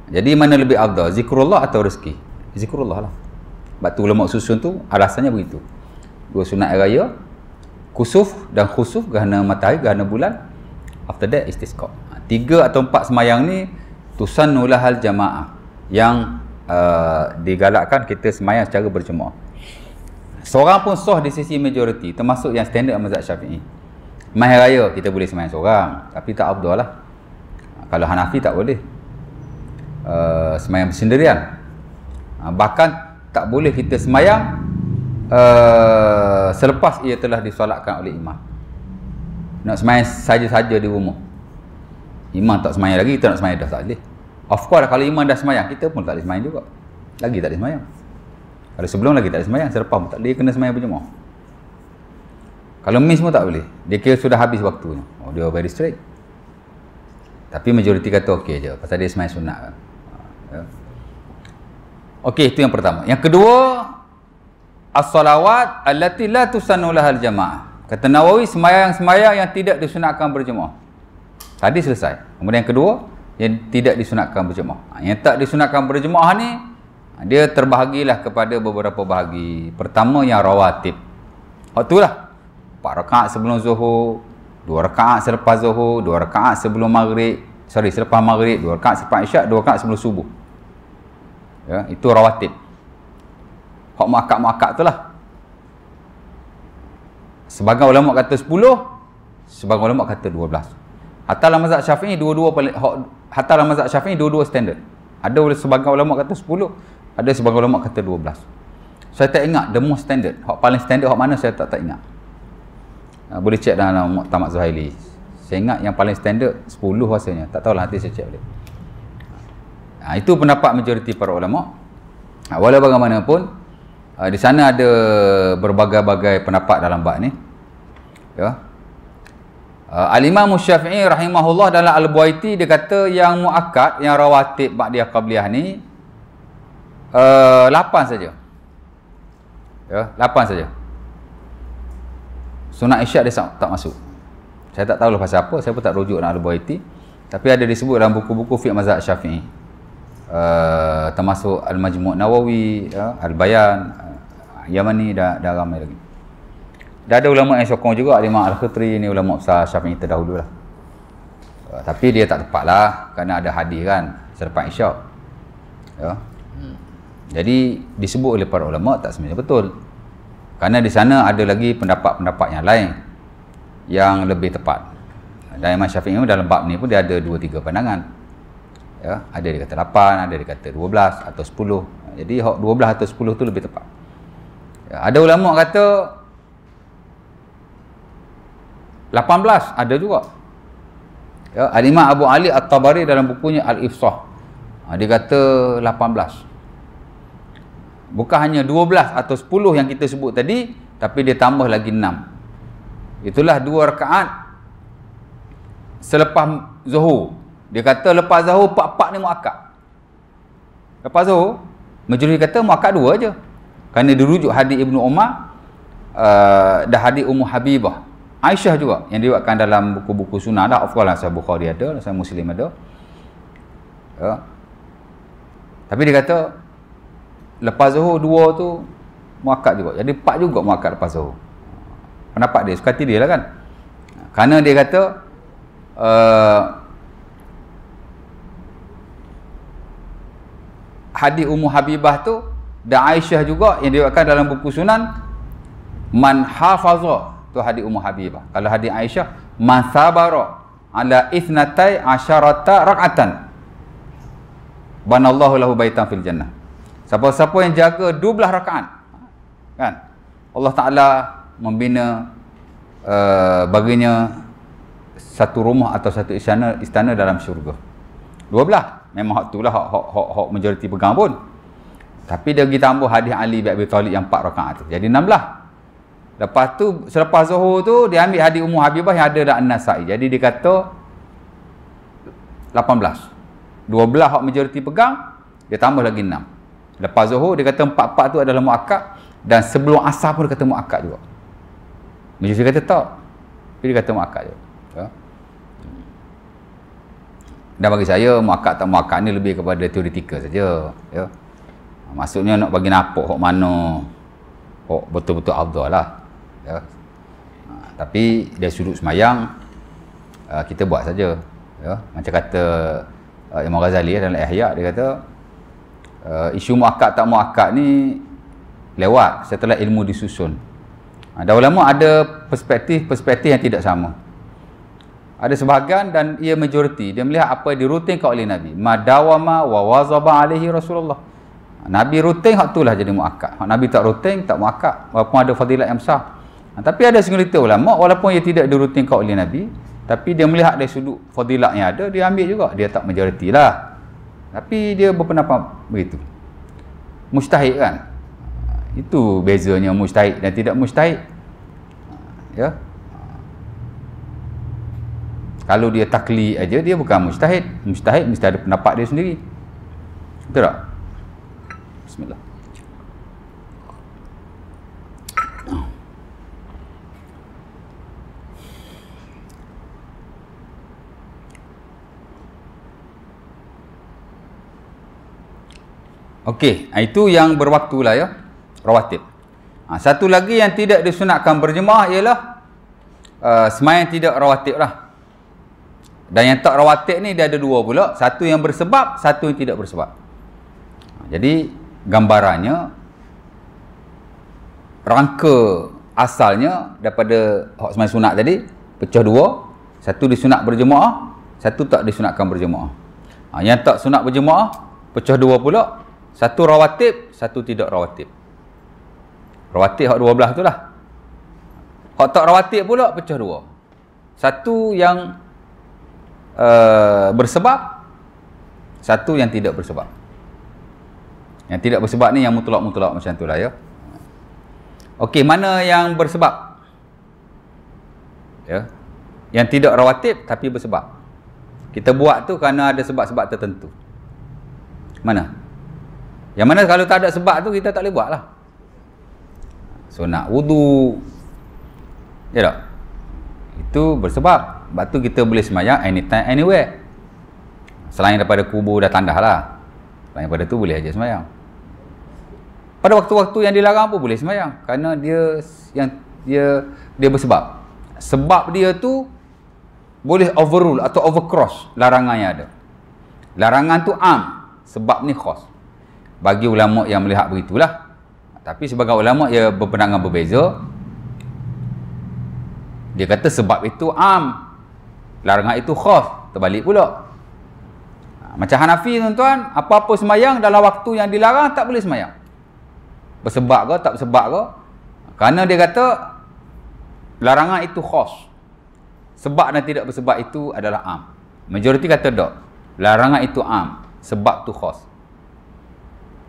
Jadi mana lebih afdal, zikrullah atau rezeki? Zikrullah lah. Sebab tu ulama susun tu alasannya begitu. Dua sunat raya, kusuf dan khusuf, gerhana matahari, gerhana bulan. After that istisqa. 3 atau 4 sembahyang ni tusannulahal jamaah, yang digalakkan kita sembahyang secara berjemaah. Seorang pun sah di sisi majoriti, termasuk yang standard mazhab Syafi'i. Sembahyang raya kita boleh sembahyang seorang, tapi tak afdal lah. Kalau Hanafi tak boleh sembahyang bersendirian. Bahkan tak boleh kita sembahyang selepas ia telah disolatkan oleh imam. Nak sembahyang saja-saja di rumah, imam tak sembahyang lagi, kita nak sembahyang dah tak boleh. Of course kalau imam dah sembahyang, kita pun tak boleh sembahyang juga. Lagi tak boleh sembahyang. Kalau sebelum lagi tak boleh sembahyang, selepas pun tak boleh, kena sembahyang berjemaah. Kalau miss pun tak boleh. Dia kira sudah habis waktunya. Oh, dia very straight. Tapi majoriti kata okey je, pasal dia sembahyang sunat kan. Ya. Okey, itu yang pertama. Yang kedua, as-salawat allati la tusannu lahal jamaah. Kata Nawawi, sembahyang-sembahyang yang tidak disunatkan berjemaah. Tadi selesai. Kemudian yang kedua, yang tidak disunatkan berjemaah. Yang tak disunatkan berjemaah ni, dia terbahagilah kepada beberapa bahagi. Pertama yang rawatib. Itulah 4 rakaat sebelum zuhur, 2 rakaat selepas zuhur, 2 rakaat sebelum maghrib, selepas maghrib, 2 rakaat selepas isyak, 2 rakaat sebelum subuh. Ya, itu rawatib. Hak muakkad-muakkad itulah. Sebagian ulama kata 10, sebagian ulama kata 12. Hatta dalam mazhab Syafi'i dua-dua standard. Ada sebagian ulama kata 10, ada sebagian ulama kata 12. Saya tak ingat the most standard. Hak paling standard hak mana saya tak ingat. Boleh cek dalam Muktamad Zuhaili. Saya ingat yang paling standard 10 rasanya. Tak tahulah, nanti saya cek balik. Itu pendapat majoriti para ulama. Walau bagaimanapun, di sana ada berbagai-bagai pendapat dalam bab ni. Ya. Al-Imam Syafi'i rahimahullah dalam Al-Buaiti dia kata yang muakkad, yang rawatib ba'diyah qabliyah ni 8 saja. Ya, 8 saja. Sunat isyak dia tak masuk. Saya tak tahu pasal apa, saya pun tak rujuk dalam Al-Buaiti, tapi ada disebut dalam buku-buku fiqh mazhab Syafi'i. Termasuk Al-Majmu' Nawawi, ya, Al-Bayan, Yamani dah ramai lagi. Dah ada ulama yang sokong juga, Imam Al-Khutri ni ulama besar Syafi'i terdahulu lah. Tapi dia tak tepat lah, kerana ada hadis kan selepas isyak. Ya. Jadi disebut oleh para ulama tak sebenarnya betul. Kerana di sana ada lagi pendapat-pendapat yang lain yang lebih tepat. Dan Imam Syafi'i dalam bab ni pun dia ada 2-3 pandangan. Ya, ada dia kata 8, ada dia kata 12 atau 10. Jadi 12 atau 10 tu lebih tepat. Ya, ada ulama kata 18, ada juga. Ya, Al-Imam Abu Ali At-Tabari dalam bukunya Al-Ifsah, dia kata 18. Bukan hanya 12 atau 10 yang kita sebut tadi, tapi dia tambah lagi 6. Itulah 2 rakaat selepas Zuhur. Dia kata lepas Zuhur 4 ni muakkad. Lepas Zuhur majoriti kata muakkad 2 aja. Kerana dirujuk hadis Ibnu Umar dan hadis Ummu Habibah, Aisyah juga yang diriwayatkan dalam buku-buku sunnah dah. Of course lah, Sahih Bukhari ada, Sahih Muslim ada. Ya. Tapi dia kata lepas Zuhur 2 tu muakkad juga. Jadi 4 juga muakkad lepas Zuhur. Pendapat dia, suka hati dia lah kan. Kerana dia kata hadis Ummu Habibah tu dan Aisyah juga yang diriwayatkan dalam buku Sunan, man hafaza, tu hadis Ummu Habibah. Kalau hadis Aisyah, man sabara ala ithnatai asyarata rak'atan banallahu lahu baitan fil jannah. Siapa-siapa yang jaga 12 rakaat, kan, Allah Ta'ala membina baginya satu rumah atau satu istana dalam syurga. 12 memang hak tu lah hak majoriti pegang pun. Tapi dia pergi tambah hadis Ali bin Abi Talib yang 4 rakaat tu, jadi 16. Lepas tu selepas Zuhur tu dia ambil hadis Ummu Habibah yang ada dalam An-Nasa'i, jadi dia kata 18. 12 hak majoriti pegang, dia tambah lagi 6. Lepas Zuhur dia kata 4 tu adalah muakkad, dan sebelum asar pun dia kata muakkad juga. Majoriti kata tak, tapi dia kata muakkad juga. Ya. Dan bagi saya muakkad tak muakkad ni lebih kepada teoretikal saja, ya. Maksudnya nak bagi nampak hak mana hak betul-betul afdal lah, ya. Tapi dari sudut semayang kita buat saja, ya. Macam kata Imam Ghazali dalam Ihya, dia kata isu muakkad tak muakkad ni lewat setelah ilmu disusun. Dan ulama ada perspektif yang tidak sama. Ada sebahagian dan ia majoriti, dia melihat apa yang dirutinkan oleh Nabi, madawama wa wazaba alaihi Rasulullah. Nabi rutin, hak itulah jadi muakkad. Hak Nabi tak rutin, tak muakkad, walaupun ada fadilat yang besar. Tapi ada segelintir ulama, walaupun ia tidak dirutinkan oleh Nabi, tapi dia melihat dari sudut fadilat yang ada, dia ambil juga. Dia tak majoriti lah, tapi dia berpendapat begitu. Mujtahid kan, itu bezanya mujtahid dan tidak mujtahid, ya. Kalau dia taklid aja, dia bukan mujtahid. Mujtahid mesti ada pendapat dia sendiri, betul tak? Bismillah. Okey, itu yang berwaktu lah, ya, rawatib. Satu lagi yang tidak disunatkan berjemaah ialah sembahyang tidak rawatib lah. Dan yang tak rawatib ni dia ada 2 pula, satu yang bersebab, satu yang tidak bersebab. Jadi gambarannya, rangka asalnya daripada hak sembahyang sunat tadi pecah 2, satu disunat berjemaah, satu tak disunatkan berjemaah. Yang tak sunat berjemaah pecah 2 pula, satu rawatib, satu tidak rawatib. Rawatib hak 12 tu lah. Hak tak rawatib pula pecah 2. Satu yang bersebab, Satu yang tidak bersebab. Yang tidak bersebab ni yang mutlak-mutlak macam tu lah ya. Okey, mana yang bersebab? Ya. Yang tidak rawatib tapi bersebab. Kita buat tu kerana ada sebab-sebab tertentu. Mana? Yang mana kalau tak ada sebab tu kita tak boleh buat lah. Sunat wudu. Ya tak? Itu bersebab. Sebab tu kita boleh sembahyang anytime, anywhere. Selain daripada kubur dah tandah lah. Selain daripada tu boleh aja sembahyang. Pada waktu-waktu yang dilarang pun boleh sembahyang. Kerana dia bersebab. Sebab dia tu boleh overrule atau overcross larangan yang ada. Larangan tu am, sebab ni khas. Bagi ulama yang melihat begitulah. Tapi sebagai ulama ia berpandangan berbeza. Dia kata sebab itu am, larangan itu khas. Terbalik pula. Macam Hanafi tuan-tuan, apa-apa sembahyang dalam waktu yang dilarang tak boleh sembahyang. Bersebab ke tak bersebab ke? Kerana dia kata larangan itu khas. Sebab dan tidak bersebab itu adalah am. Majoriti kata tak. Larangan itu am, sebab tu khas.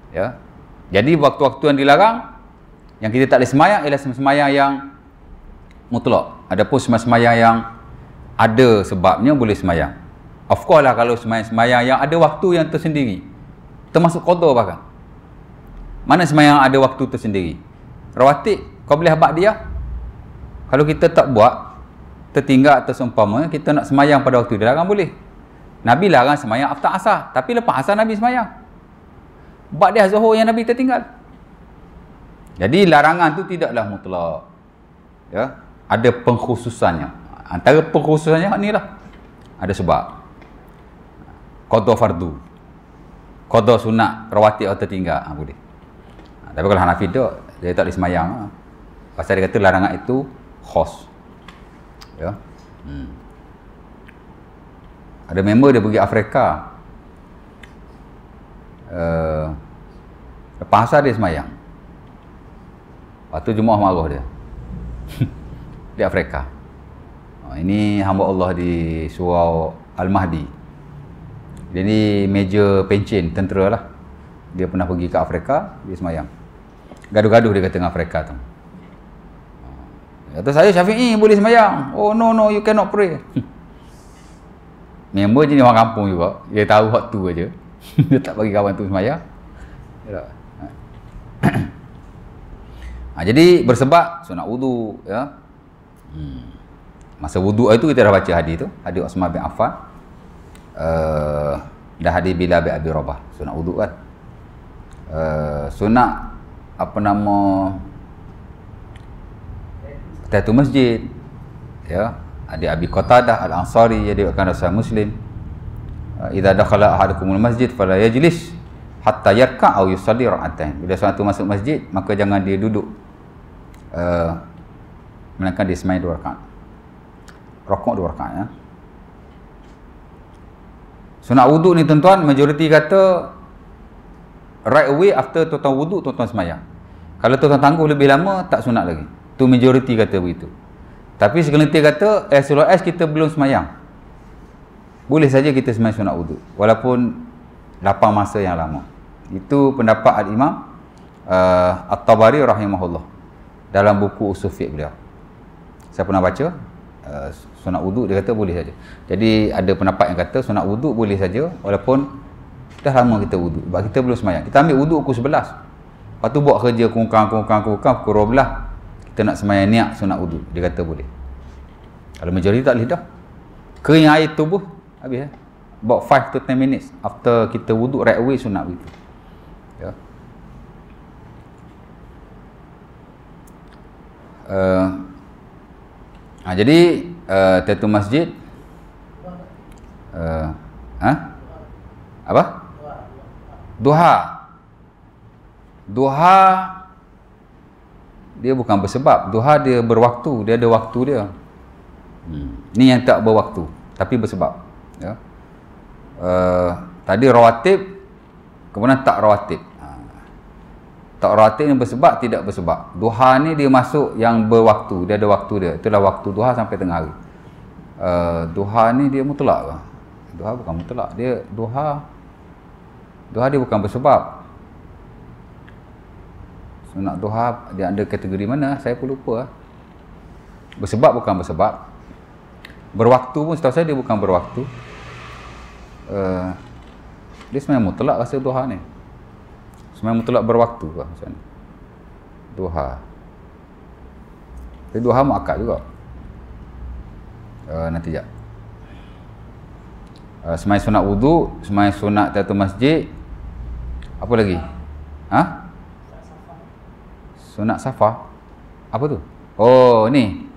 Ya. Jadi waktu-waktu yang dilarang yang kita tak boleh sembahyang ialah sembahyang yang mutlak. Adapun sembahyang yang ada sebabnya boleh sembahyang. Of course lah kalau sembahyang yang ada waktu yang tersendiri. Termasuk qada bahkan. Mana sembahyang ada waktu tersendiri? Rawatib kau boleh habaq dia. Kalau kita tak buat, tertinggal atau seumpama kita nak sembahyang pada waktu dilarang boleh. Nabi larang sembahyang after asar, tapi lepas asar Nabi sembahyang. Buat dia zuhur yang Nabi tertinggal. Jadi larangan tu tidaklah mutlak. Ya, ada pengkhususannya. Antara pengkhususannya ni lah. Ada sebab. Qada fardu. Qada sunat rawatib atau tertinggal, boleh. Tapi kalau Hanafi tu dia tak boleh sembahyang. Pasal dia kata larangan itu khas. Ya. Ada member dia pergi Afrika. Lepas asar dia sembahyang. Lepas tu jemaah marah dia. Di Afrika. Ini hamba Allah di surau Al-Mahdi. Dia ni meja pencen tentera lah. Dia pernah pergi ke Afrika, dia sembahyang. Gaduh-gaduh dia kata dengan Afrika tu. Kata saya Syafi'i boleh sembahyang. Oh no, you cannot pray. Member jenis orang kampung juga. Dia tahu hak tu aja. Dia tak bagi kawan tu sembahyang. Jadi bersebab sunat wudu ya. Masa wudu itu kita dah baca hadis tu, hadis Uthman bin Affan. Dah hadis Bilal bin Abi Rabah, sunat wudu kan. Sunat apa nama tahiyatul masjid ya. Ada Abi Qatadah Al-Ansari yang diriwayatkan Rasul Muslim, idza dakhala ahadukumul masjid fala yajlis hatta yarka' aw yusalli rak'atain. Bila seorang tu masuk masjid, maka jangan dia duduk melainkan dia sembahyang 2 rakaat. Rakaat 2 rakaat ya. Sunat wudu ni tuan-tuan, majoriti kata right away after tuan-tuan wudu tuan-tuan sembahyang. Kalau tuan-tuan tangguh lebih lama tak sunat lagi. Tu majoriti kata begitu. Tapi segelintir kata as long as kita belum sembahyang, boleh saja kita sembahyang sunat wudu walaupun lapang masa yang lama. Itu pendapat Al-Imam At-Tabari rahimahullah dalam buku Usul Fiqh beliau. Saya pernah baca sunat wudu, dia kata boleh saja. Jadi ada pendapat yang kata sunat wudu boleh saja walaupun dah lama kita wudu, sebab kita belum sembahyang. Kita ambil wudu pukul 11, lepas tu buat kerja kungkang pukul 12 kita nak sembahyang niat sunat wudu, dia kata boleh. Kalau majoriti tak boleh dah. Kering air tubuh habis about 5 to 10 minutes after kita wudu right away sunat begitu ya. Jadi tahiyatul masjid apa? Duha dia bukan bersebab. Duha dia berwaktu, dia ada waktu dia. Ni yang tak berwaktu tapi bersebab ya. Tadi rawatib, kemudian tak rawatib. Tak rawatib ni bersebab, tidak bersebab. Duha ni dia masuk yang berwaktu, dia ada waktu dia. Itulah waktu duha sampai tengah hari. Duha ni dia mutlak ke? Duha bukan mutlak. Dia duha Duha dia bukan bersebab. Sunat duha dia ada kategori mana? Saya pun lupa. Bersebab bukan bersebab. Berwaktu pun setahu saya dia bukan berwaktu. Dia sebenarnya mutlak rasa duha ni. Sebenarnya mutlak berwaktu ke macam ni? Duha. Tapi duha muakkad juga. Nanti jap. Sembahyang sunat wudu, sembahyang sunat tahiyatul masjid. Apa lagi? Sunat safa. Apa tu? Oh, ni.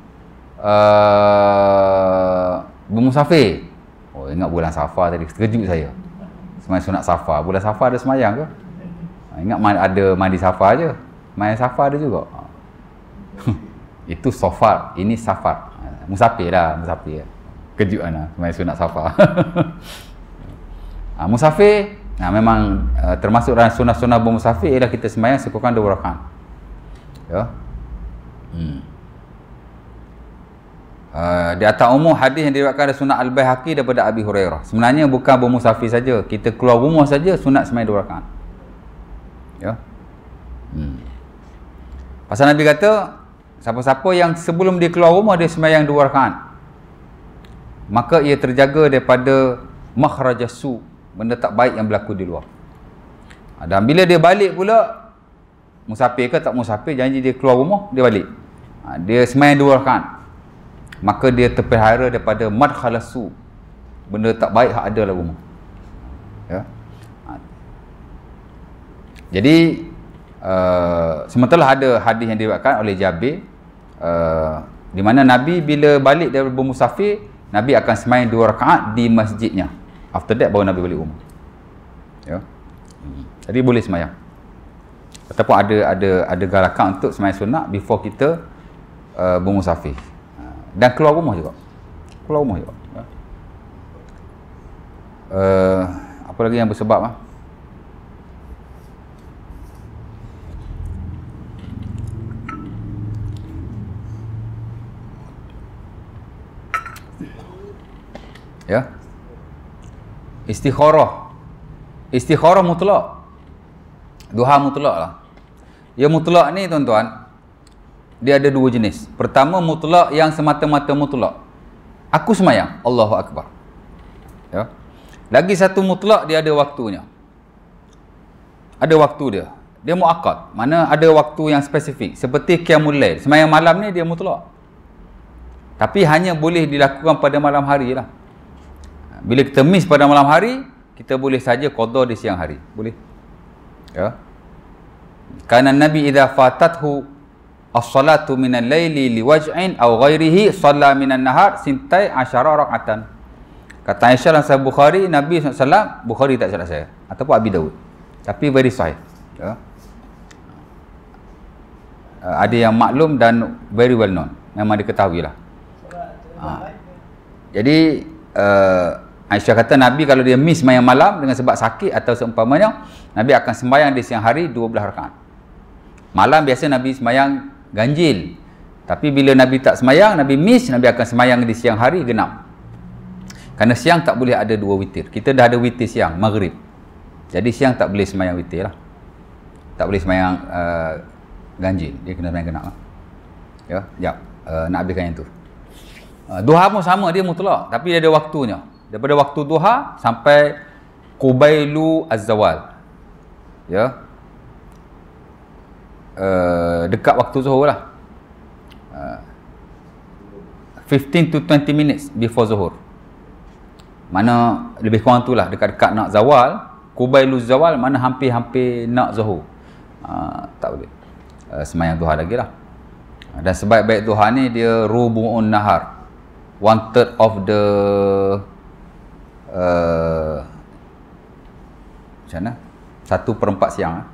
Bermusafir. Oh, ingat bulan Safar tadi. Terkejut saya. Sembahyang sunat Safar. Bulan Safar ada sembahyang ke? Ingat ada mandi Safar je. Sembahyang Safar ada juga. Itu Safar. Ini Safar. Musafir lah. Musafir. Kejut lah. Sembahyang sunat Safar. Musafir. Memang termasuk dalam sunah-sunah bermusafir ialah kita sembahyang sekurang 2 rakaat. Ya. Di atas umum hadis yang diriwayatkan oleh Sunan Al-Baihaqi daripada Abi Hurairah. Sebenarnya bukan bermusafir saja, kita keluar rumah saja sunat sembahyang 2 rakaat. Ya. Pasal Nabi kata, siapa-siapa yang sebelum dia keluar rumah dia sembahyang 2 rakaat, maka ia terjaga daripada makhrajas su, benda tak baik yang berlaku di luar. Dan bila dia balik pula, musafir ke tak musafir, janji dia keluar rumah, dia balik. Dia sembahyang 2 rakaat. Maka dia terpelihara daripada madkhalasu, benda tak baik yang ada dalam rumah. Ya. Jadi sementara ada hadis yang diriwayatkan oleh Jabir, di mana Nabi bila balik dari bermusafir, Nabi akan sembahyang 2 rakaat di masjidnya. After that baru Nabi balik rumah. Ya. Jadi boleh sembahyang. Ataupun ada galakan untuk sembahyang sunat before kita bermusafir. Dan keluar rumah juga. Keluar rumah juga. Apa lagi yang bersebab? Ya. Istikharah. Istikharah mutlak. Duha mutlak lah. Ya mutlak ni tuan-tuan, dia ada 2 jenis. Pertama, mutlak yang semata-mata mutlak. Aku sembahyang, Allahu Akbar. Ya. Lagi satu mutlak, dia ada waktunya. Ada waktu dia. Dia muakkad. Mana ada waktu yang spesifik. Seperti qiyamul lail. Sembahyang malam ni dia mutlak. Tapi hanya boleh dilakukan pada malam hari lah. Bila kita miss pada malam hari, kita boleh saja qada di siang hari. Boleh. Ya. Karena Nabi idza fatathu as-salatu minal laili liwaj'in aw ghairihi shalla minan nahar sintai asyara rak'atan. Kata Aisyah dalam Sahih Bukhari, Nabi SAW, Bukhari tak salah saya, ataupun Abi Daud, tapi very sahih. Ya. Ada yang maklum dan very well known, memang diketahui lah. Jadi Aisyah kata Nabi kalau dia miss sembahyang malam dengan sebab sakit atau seumpamanya, Nabi akan sembahyang di siang hari 12 rakaat. Malam biasa Nabi sembahyang ganjil. Tapi bila Nabi tak sembahyang, Nabi miss, Nabi akan sembahyang di siang hari genap. Kerana siang tak boleh ada 2 witir. Kita dah ada witir siang, maghrib. Jadi siang tak boleh sembahyang witir lah. Tak boleh sembahyang ganjil. Dia kena sembahyang genap lah. Ya, sekejap. Nak habiskan yang tu. Duha pun sama, dia mutlak. Tapi dia ada waktunya. Daripada waktu duha sampai qubailu az-zawal. Ya. Dekat waktu zuhur lah. 15 to 20 minutes before zuhur. Mana lebih kurang tu lah, dekat-dekat nak zawal. Qubailu zawal, mana hampir-hampir nak zuhur. Tak boleh sembahyang duha lagi lah. Dan sebaik-baik duha ni dia rubu'un nahar, 1/3 of the macam mana? 1/4 siang.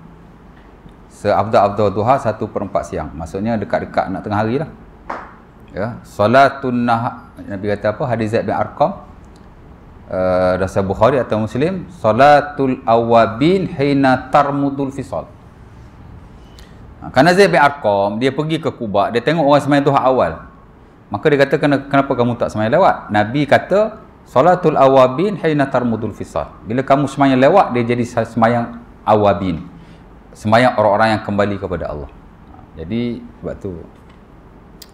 Seafdal-afdal duha 1/4 siang. Maksudnya dekat-dekat nak tengah hari lah. Ya, salatun nahar, Nabi kata apa? Hadis Zaid bin Arqam, Sahih Bukhari atau Muslim, salatul awabin hina tarmudul fisal. Kerana Zaid bin Arqam dia pergi ke Quba, dia tengok orang sembahyang duha awal. Maka dia kata, kenapa kamu tak sembahyang lewat? Nabi kata Salatul awabin hina tarmudul fisal. Bila kamu sembahyang lewat, dia jadi sembahyang awabin. Sembahyang orang-orang yang kembali kepada Allah. Jadi sebab tu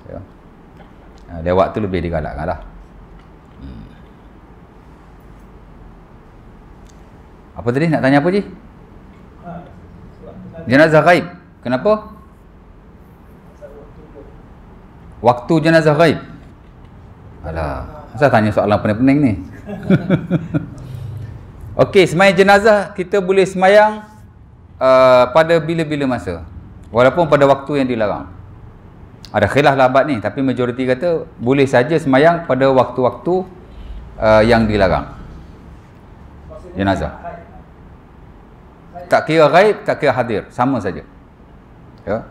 ya. Lewat tu lebih digalakkan lah. Apa tadi? Nak tanya apa je? Jenazah ghaib. Kenapa? Waktu jenazah ghaib. Alah, saya tanya soalan pening-pening ni. Okey, sembahyang jenazah kita boleh sembahyang pada bila-bila masa. Walaupun pada waktu yang dilarang. Ada khilaf lah abad ni, tapi majoriti kata boleh saja sembahyang pada waktu-waktu yang dilarang. Jenazah. Tak kira ghaib, tak kira hadir, sama saja. Ya.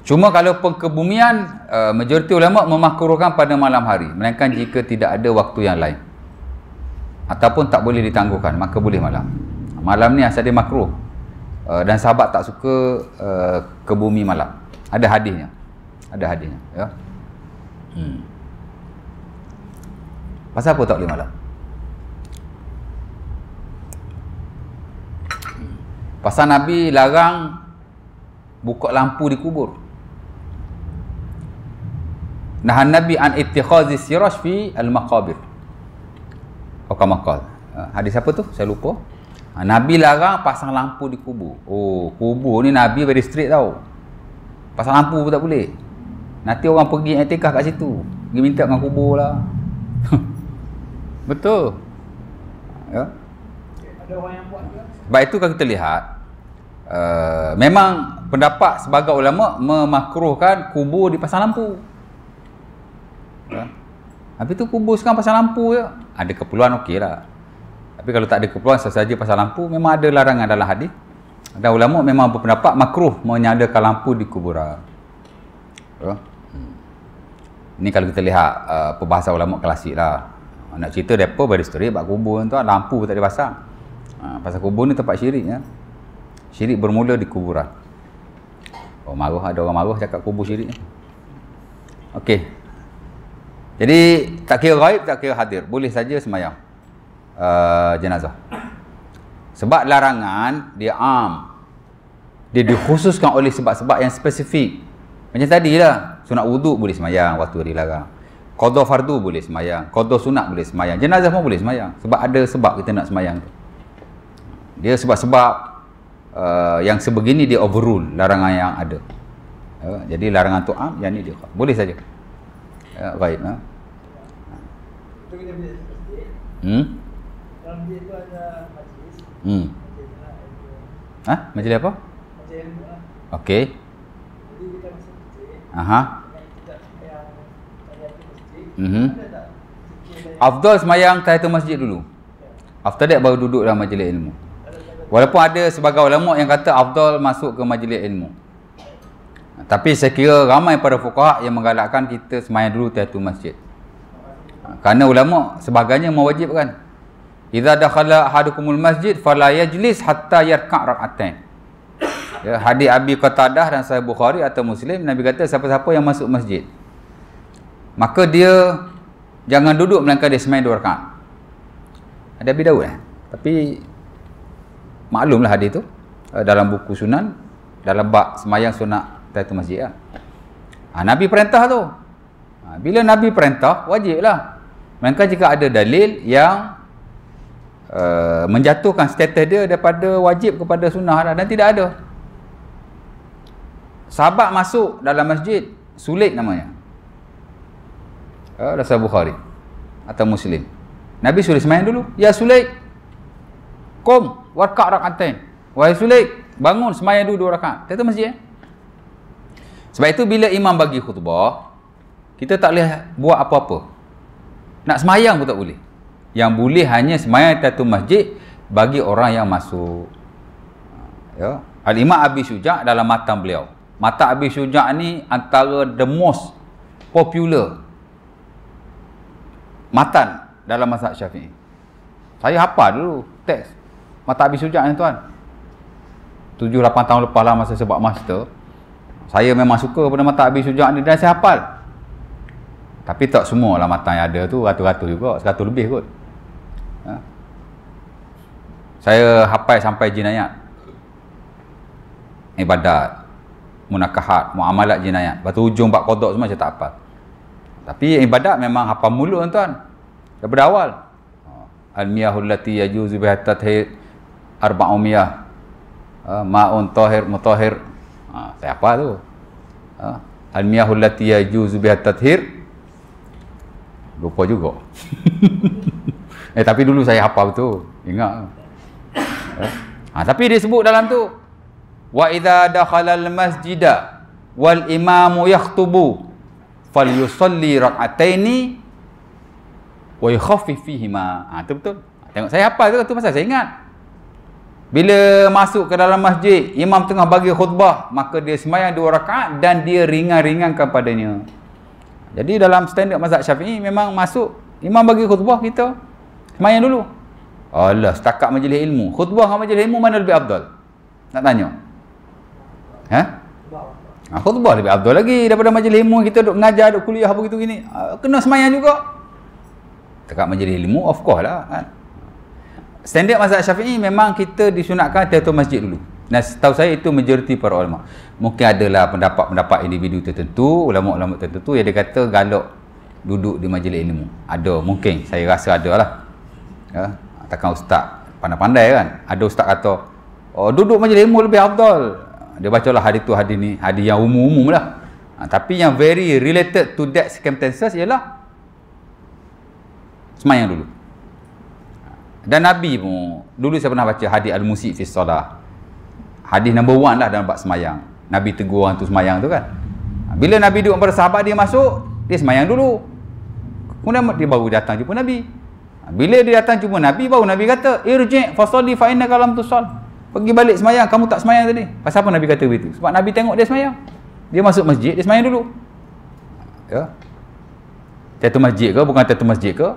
Cuma kalau pengkebumian, majoriti ulama memakruhkan pada malam hari, melainkan jika tidak ada waktu yang lain ataupun tak boleh ditangguhkan, maka boleh malam. Malam ni asal dia makruh, dan sahabat tak suka ke bumi malam. Ada hadisnya, ya. Pasal apa tak boleh malam? Pasal Nabi larang buka lampu di kubur. Nahan Nabi an ittikhazi siraj fi al-maqabir. Maqal. Hadis apa tu? Saya lupa. Nabi larang pasang lampu di kubur. Oh, kubur ni Nabi very strict tau. Pasang lampu pun tak boleh. Nanti orang pergi i'tikaf kat situ, pergi minta dengan kubur lah. Betul. Ya. Ada orang yang buat ke? Sebab itu kalau kita lihat, memang pendapat sebagai ulama memakruhkan kubur dipasang lampu. Ya. Habis tu kubur sekarang pasang lampu je. Ada keperluan okey lah. Tapi kalau tak ada keperluan sesaja pasang lampu, memang ada larangan dalam hadis. Dan ulama memang berpendapat makruh menyalakan lampu di kuburan. Ya. Ini kalau kita lihat perbahasan ulama klasik lah. Nak cerita depa berhistory bab kubur tu, lampu pun tak dipasang. Pasal kubur ni tempat syirik ya. Syirik bermula di kuburan. Oh, marah, ada orang marah cakap kubur syirik. Okey. Jadi tak kira ghaib, tak kira hadir, boleh saja sembahyang jenazah. Sebab larangan dia am. Dia dikhususkan oleh sebab-sebab yang spesifik. Macam tadilah, sunat wuduk boleh sembahyang waktu dilarang. Qada fardu boleh sembahyang, qada sunat boleh sembahyang, jenazah pun boleh sembahyang. Sebab ada sebab kita nak sembahyang tu. Dia sebab-sebab yang sebegini dia overrule larangan yang ada. Jadi larangan tu am, yang ni dia boleh saja. Baik, ha? Itu kita boleh masjid. Dalam masjid itu ada majlis. Majlis apa? Majlis ilmu lah. Okey. Jadi kita masuk masjid. Aha. Yang tahiyatul masjid. Ada tak? Afdal sembahyang tahiyatul masjid dulu. After that baru duduk dalam majlis ilmu. Walaupun ada sebagai ulama yang kata afdal masuk ke majlis ilmu. Tapi saya kira ramai para fuqaha yang menggalakkan kita sembahyang dulu tahiyatul masjid. Kerana ulama sebagainya mewajibkan. Idza dakhala ahadukumul masjid fala yajlis hatta yarka' rak'atain. Ya, hadis Abi Qatadah dan Sahih Bukhari atau Muslim, Nabi kata siapa-siapa yang masuk masjid, maka dia jangan duduk melainkan dia sembahyang 2 rakaat. Ada Abi Daud tapi maklumlah hadis tu dalam buku Sunan, dalam bab sembahyang sunat tahiyatul masjid lah. Nabi perintah tu. Bila Nabi perintah, wajiblah. Melainkan jika ada dalil yang menjatuhkan status dia daripada wajib kepada sunnah lah, dan tidak ada. Sahabat masuk dalam masjid, Sulaik namanya. Sahih Bukhari atau Muslim. Nabi suruh sembahyang dulu. Ya Sulaik, qum warka' rak'atain. Wahai Sulaik, bangun sembahyang dulu 2 rakaat. Tahiyatul masjid. Sebab itu bila imam bagi khutbah, kita tak boleh buat apa-apa. Nak sembahyang pun tak boleh. Yang boleh hanya sembahyang tahiyatul masjid bagi orang yang masuk. Ya. Al-Imam Abi Syuja' dalam matan beliau. Matan Abi Syuja' ni antara the most popular matan dalam mazhab Syafi'i. Saya hafal dulu teks matan Abi Syuja' ni tuan. 7-8 tahun lepas lah masa sebab master. Saya memang suka pada mata Abi Syuja' ni dan saya hafal. Tapi tak semua lah matan yang ada tu ratus-ratus juga, 100 lebih kot. Saya hafal sampai jinayat, ibadat, munakahat, muamalat jinayat. Lepas tu ujung bab qada semua saya tak hafal. Tapi ibadat memang hafal mulut tuan. Daripada awal. Al-miyahul lati yajuzu biha tathhir arba'umiyah. Ma'un tahir mutahhir. Saya hafal tu. Al-miyahul lati yajuzu biha tathhir. Lupa juga. Tapi dulu saya hafal betul. Ingat. Tapi dia sebut dalam tu, wa idza dakhala al-masjida wal imamu yakhtubu falyusalli rak'ataini wa yukhaffif fihima. Itu betul. Tengok saya hafal tu pasal saya ingat. Bila masuk ke dalam masjid, imam tengah bagi khutbah, maka dia sembahyang 2 rakaat dan dia ringan-ringankan padanya. Jadi dalam standard mazhab Syafi'i memang masuk, imam bagi khutbah, kita sembahyang dulu. Allah, setakat majlis ilmu. Khutbah dengan majlis ilmu mana lebih afdal? Nak tanya? Khutbah lebih afdal lagi daripada majlis ilmu. Kita duk mengajar, duk kuliah apa gitu gini. Kena sembahyang juga. Setakat majlis ilmu, of course lah kan. Standard mazhab Syafi'i memang kita disunatkan tahiyatul masjid dulu. Dan setahu saya itu majoriti para ulama. Mungkin adalah pendapat-pendapat individu tertentu, ulama-ulama tertentu yang dia kata galak duduk di majlis ilmu. Ada, mungkin. Saya rasa ada lah. Takkan ustaz pandai-pandai kan. Ada ustaz kata, duduk majlis ilmu lebih afdal. Dia bacalah hadis tu, hadis ni, hadis yang umum-umum lah. Tapi yang very related to that circumstances ialah sembahyang dulu. Dan Nabi pun, dulu saya pernah baca hadis al-musi' fi solah. Hadis number 1 lah dalam bab sembahyang. Nabi tegur orang tu sembahyang tu kan. Bila Nabi duduk bersama sahabat dia masuk, dia sembahyang dulu. Kemudian dia baru datang jumpa Nabi. Bila dia datang jumpa Nabi, baru Nabi kata, irji' fasalli fa innaka lam tusall. Pergi balik sembahyang, kamu tak sembahyang tadi. Pasal apa Nabi kata begitu? Sebab Nabi tengok dia sembahyang. Dia masuk masjid, dia sembahyang dulu. Ya. Tahiyatul masjid ke, bukan tahiyatul masjid ke?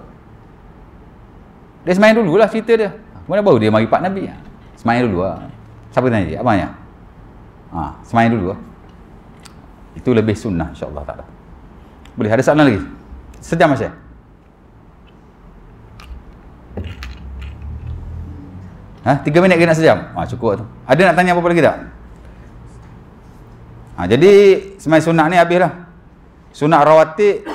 Dia sembahyang dululah cerita dia. Kemudian baru dia mari pak Nabi. Sembahyang dulu lah. Siapa tanya dia? Abangnya? Sembahyang dulu lah. Itu lebih sunnah insya-Allah taala. Boleh ada soalan lagi? Sejam Masya. 3 minit ke nak sejam? Cukup tu. Ada nak tanya apa-apa lagi tak? Jadi sembahyang sunat ni habislah. Sunat rawatib,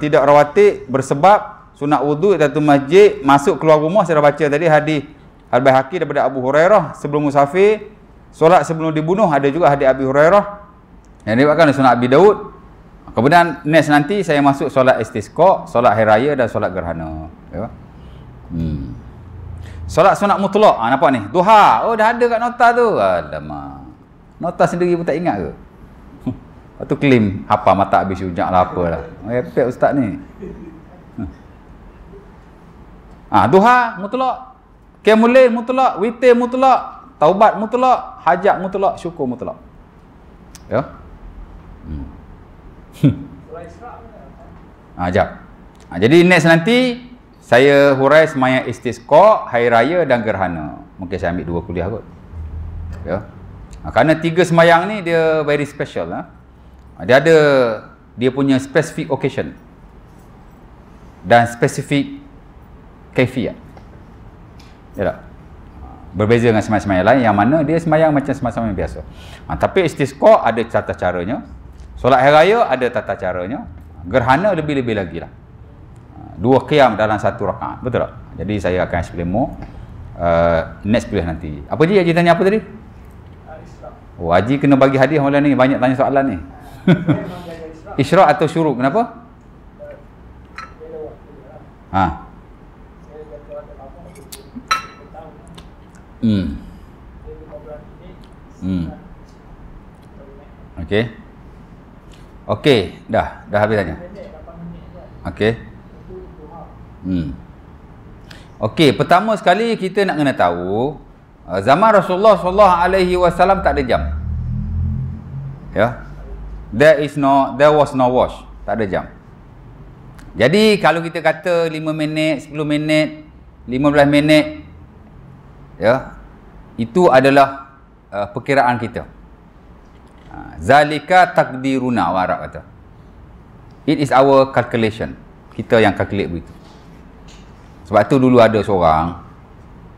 tidak rawatib bersebab sunat wuduk tahiyatul masjid, masuk keluar rumah. Saya dah baca tadi hadis Al-Baihaqi daripada Abu Hurairah sebelum musafir, solat sebelum dibunuh. Ada juga hadis Abi Hurairah yang diriwayatkan oleh Sunan Abi Daud. Kemudian next nanti saya masuk solat istisqa, solat hari raya dan solat gerhana. Ya. Solat sunat mutlak. Nampak ni? Duha. Dah ada kat nota tu. Alamak. Nota sendiri pun tak ingat ke? Lepas tu claim apa mata habis ujak lah apalah. Repek ustaz ni. Duha mutlak. Qiyamul lail mutlak, witir mutlak, taubat mutlak, hajat mutlak, syukur mutlak. Ya. Jap. Jadi next nanti saya hurai sembahyang istisqa, hari raya dan gerhana. Mungkin saya ambil 2 kuliah kot. Ya. Kerana 3 sembahyang ni dia very special lah. Dia ada dia punya specific occasion dan specific kaifiyat. Ya tak? Berbeza dengan sembahyang-sembahyang lain yang mana dia sembahyang macam sembahyang biasa. Tapi istisqa ada tata caranya. Solat hari raya ada tata caranya. Gerhana lebih-lebih lagi lah. 2 qiyam dalam 1 rakaat. Betul tak? Jadi saya akan explain more next kuliah nanti. Apa je Haji tanya apa tadi? Haji kena bagi hadiah malam ni. Banyak tanya soalan ni. Isyraq atau syuruk? Kenapa? Okey, dah habis tanya. Okey, pertama sekali kita nak kena tahu zaman Rasulullah SAW tak ada jam. Ya. There was no watch, tak ada jam. Jadi kalau kita kata 5 minit, 10 minit, 15 minit, ya, itu adalah perkiraan kita. Zalika takdiruna, orang Arab kata. It is our calculation. Kita yang calculate begitu. Sebab tu dulu ada seorang,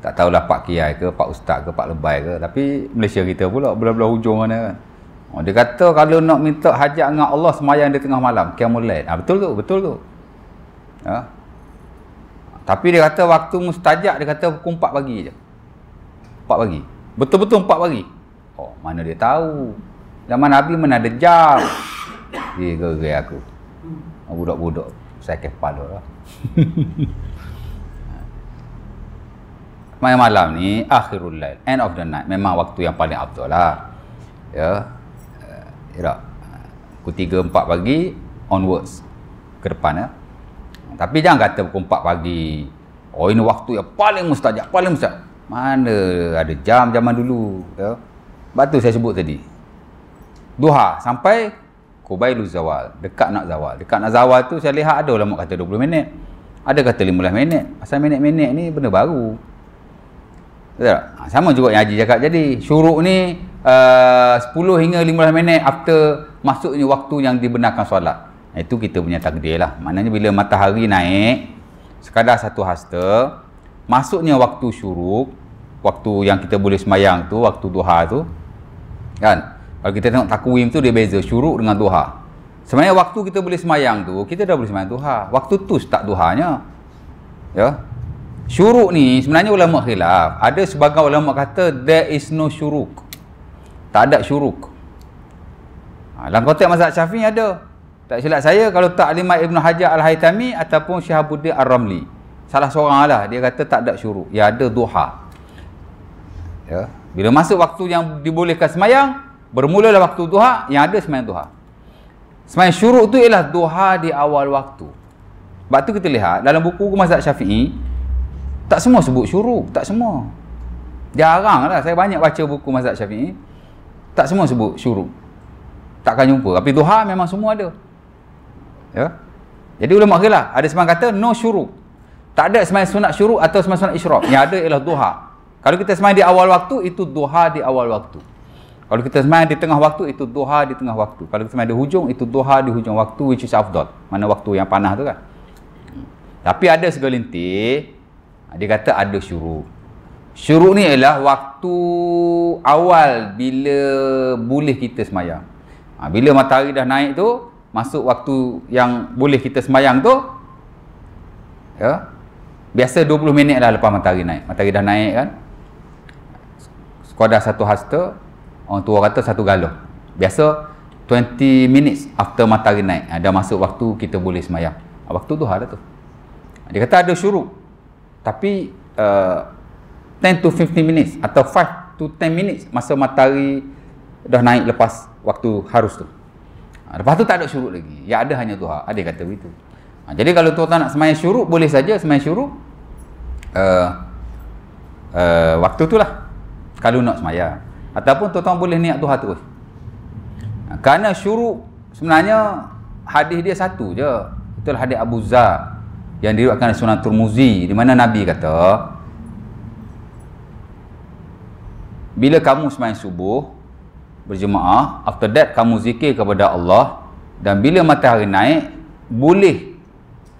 tak tahulah Pak Kiai ke, Pak Ustaz ke, Pak Lebay ke, tapi Malaysia kita pula belah-belah hujung mana kan. Dia kata kalau nak minta hajat dengan Allah semayang di tengah malam, qiyamul lail. Betul tu. Ya. Tapi dia kata waktu mustajab, dia kata pukul 4 pagi je. 4 pagi. Betul-betul 4 pagi. Oh, mana dia tahu. Zaman Nabi mana ada jam. Dia gerai aku. Budak-budak saya kepala lah. Malam ni akhirul lail, end of the night, memang waktu yang paling afdal lah. Ya. Pukul 3-4 pagi onwards ke depan ya. Tapi jangan kata pukul 4 pagi. Oh, ini waktu yang paling mustajab, paling mustajab. Mana ada jam zaman dulu ya. Sebab tu saya sebut tadi. Duha sampai Qubailu zawal, dekat nak zawal tu saya lihat ada ulama kata 20 minit, ada kata 15 minit. Pasal minit-minit ni benda baru. Betul tak? Sama juga yang Haji cakap jadi. Syuruk ni 10 hingga 15 minit after masuknya waktu yang dibenarkan solat. Itu kita punya takdir lah. Maknanya bila matahari naik sekadar satu hasta, masuknya waktu syuruk, waktu yang kita boleh semayang tu, waktu duha tu kan. Kalau kita tengok takwim tu dia beza syuruk dengan duha. Sebenarnya waktu kita boleh semayang tu, kita dah boleh semayang duha. Waktu tu start duhanya. Ya. Syuruk ni sebenarnya ulama khilaf. Ada sebagian ulama kata there is no syuruk. Tak ada syuruk. Dalam konteks mazhab Syafi'i ada. Tak silap saya kalau tak Imam Ibn Hajar Al-Haytami ataupun Syihabuddin Ar-Ramli. Salah seorang lah dia kata tak ada syuruk. Ya ada duha. Ya. Bila masuk waktu yang dibolehkan semayang, bermulalah waktu duha, yang ada semayang duha. Semayang syuruk tu ialah duha di awal waktu. Sebab tu kita lihat dalam buku mazhab Syafi'i tak semua sebut syuruk, tak semua. Jarang lah saya banyak baca buku mazhab Syafi'i, tak semua sebut syuruk. Takkan jumpa. Tapi duha memang semua ada. Ya. Jadi ulama khilaf, ada semayang kata no syuruk. Tak ada semayang sunat syuruk atau semayang sunat isyraq. Yang ada ialah duha. Kalau kita semayang di awal waktu, itu duha di awal waktu. Kalau kita semayang di tengah waktu, itu duha di tengah waktu. Kalau kita semayang di hujung, itu duha di hujung waktu, which is afdal. Mana waktu yang panas tu kan. Tapi ada segelintir, dia kata ada syuruk. Syuruk ni ialah waktu awal bila boleh kita semayang. Bila matahari dah naik tu, masuk waktu yang boleh kita semayang tu, ya, biasa 20 minit lah lepas matahari naik. Matahari dah naik kan, sekadar satu hasta, orang tua kata satu galuh. Biasa 20 minutes after matahari naik, dah masuk waktu kita boleh semayang. Waktu duha dah tu. Dia kata ada syuruk. Tapi 10 to 15 minutes atau 5 to 10 minutes masa matahari dah naik lepas waktu harus tu. Lepas tu tak ada syuruk lagi. Yang ada hanya duha. Ada kata begitu. Jadi kalau tuan-tuan nak semayang syuruk, boleh saja semayang syuruk waktu tu lah. Kalau nak semayang. Ataupun tuan-tuan boleh niat duha terus. Kerana syuruk sebenarnya hadis dia satu je. Itulah hadis Abu Zar yang diriwayatkan oleh Sunan Tirmizi, di mana Nabi kata, bila kamu sembahyang subuh berjemaah, after that kamu zikir kepada Allah, dan bila matahari naik boleh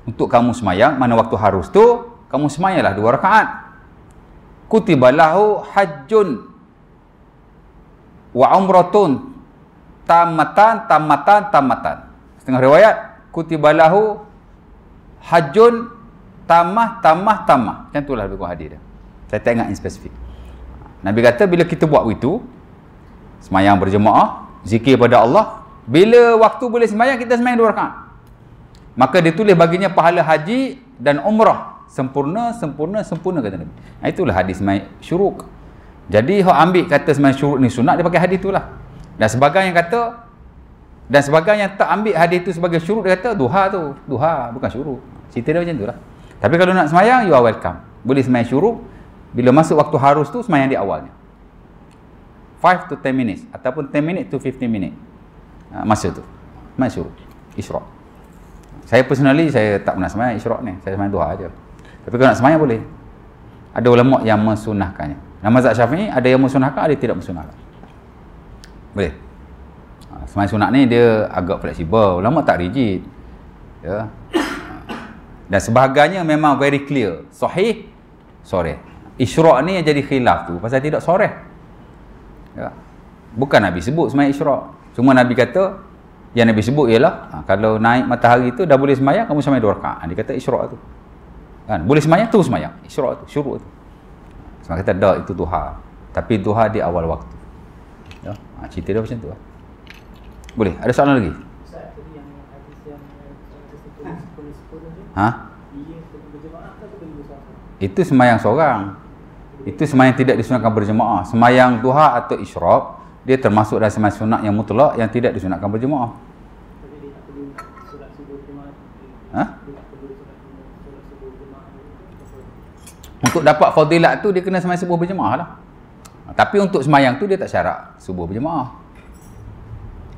untuk kamu sembahyang, mana waktu harus tu kamu sembahyanglah 2 rakaat. Kutibalahu hajjun wa umratun tamatan. Setengah riwayat kutibalahu hajjun tamah. Macam itulah buku hadis dia. Saya tak ingat in spesifik. Nabi kata bila kita buat begitu, sembahyang berjemaah, zikir pada Allah, bila waktu boleh sembahyang, kita sembahyang 2 rakaat, maka ditulis baginya pahala haji dan umrah sempurna kata Nabi. Itulah hadis sembahyang syuruk. Jadi hok ambil kata sembahyang syuruk ni sunat, dia pakai hadis itulah. Dan sebagian yang tak ambil hadis itu sebagai syuruk, dia kata duha bukan syuruk. Cerita dia macam itulah. Tapi kalau nak sembahyang, you are welcome. Boleh sembahyang syuruk. Bila masuk waktu harus tu, sembahyang di awalnya 5 to 10 minutes ataupun 10 minutes to 15 minutes masa tu sembahyang syuruk, isyraq. Saya personally, saya tak pernah sembahyang isyraq ni. Saya sembahyang duha aja. Tapi kalau nak sembahyang boleh. Ada ulama yang mensunahkannya. Dalam mazhab Syafi'i ada yang mensunahkan, ada yang tidak mensunahkan. Boleh. Sembahyang sunat ni dia agak fleksibel. Ulama tak rigid. Ya. Dan sebahagiannya memang very clear. Sahih, sore. Isyraq ni yang jadi khilaf tu pasal tidak sore. Ya. Bukan Nabi sebut sembahyang isyraq. Cuma Nabi kata, yang Nabi sebut ialah kalau naik matahari tu dah boleh sembahyang, kamu sembahyang 2 rakaat. Dia kata isyraq tu. Kan? Boleh sembahyang tu sembahyang. Isyraq tu, syuruk tu. Sebab kata dah itu duha. Tapi duha di awal waktu. Ya. Cerita dia macam tu. Boleh? Ada soalan lagi? Ustaz, tadi yang hadis yang sepuluh tu. Ha? Dia berjemaah ke boleh bersama? Itu sembahyang seorang. Itu sembahyang tidak disunatkan berjemaah. Sembahyang duha atau isyraq, dia termasuk dalam sembahyang sunat yang mutlak yang tidak disunatkan berjemaah. Tapi dia tak perlu solat subuh berjemaah. Ha? Dia tak perlu solat subuh berjemaah. Untuk dapat fadilat tu dia kena sembahyang subuh berjemaah lah. Tapi untuk sembahyang tu dia tak syarat subuh berjemaah.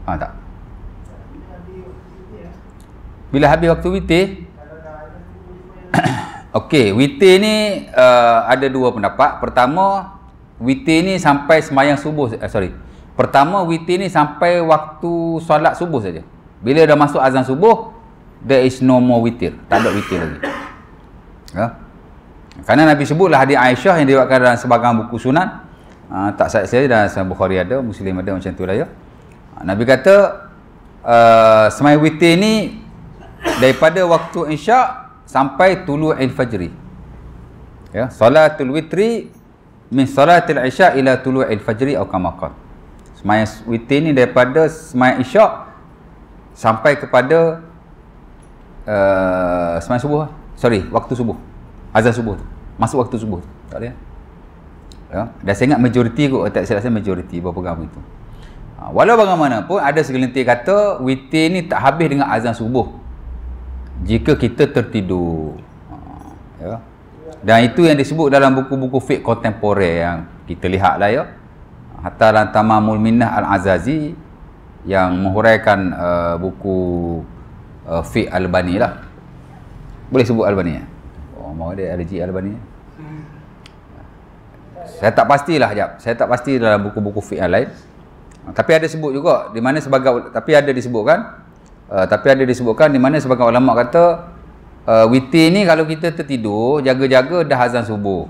Tak? Bila habis waktu witir? Okey, witir ni ada dua pendapat. Pertama, witir ni sampai sembahyang subuh. Pertama, witir ni sampai waktu solat subuh saja. Bila dah masuk azan subuh, there is no more witir. Tak ada witir lagi. Ya? Kerana Nabi sebutlah hadis Aisyah yang diriwayatkan dalam sebahagian buku sunan. Tak saya dalam Sahih Bukhari ada, Muslim ada, macam tu lah ya. Nabi kata sembahyang witir ni daripada waktu isyak sampai tulu'il fajri. Ya, salatul witri min salatil isya ila tulu'il fajri atau kama qala. Sembahyang witir ni daripada sembahyang isyak sampai kepada sembahyang subuh. Waktu subuh. Azan subuh tu. Masuk waktu subuh. Tak boleh. Ya, dah saya ingat majoriti kot, tak saya rasa majoriti berpegang begitu. Walau bagaimanapun ada segelintir kata witir ni tak habis dengan azan subuh jika kita tertidur. Ya. Dan itu yang disebut dalam buku-buku fiqh kontemporer yang kita lihat lah ya. Hatta dalam Tamamul Minnah Al-Azazi yang menghuraikan buku fiqh Al-Albani lah. Boleh sebut Al-Albani ya? Oh, mau ada Al-Ji Al-Albani ya? Saya tak pastilah jap. Saya tak pasti dalam buku-buku fiqh yang lain. Tapi ada sebut juga di mana sebagai ada disebutkan di mana sebagai ulama kata witir ni kalau kita tertidur jaga-jaga dah azan subuh.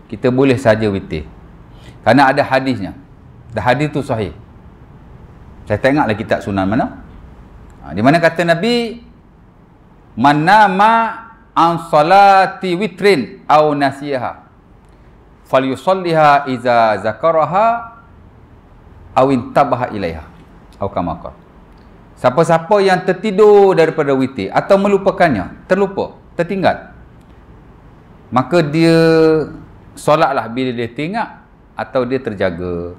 Kita boleh saja witir. Kerana ada hadisnya. Dah hadis tu sahih. Saya tak ingatlah kitab sunan mana. Di mana kata Nabi man nama an salati witrin au nasiyaha falyusalliha iza zakaraha aw intabaha ilaiha atau kama qala. Siapa-siapa yang tertidur daripada witir atau melupakannya, terlupa, tertinggal, maka dia solatlah bila dia teringat atau dia terjaga.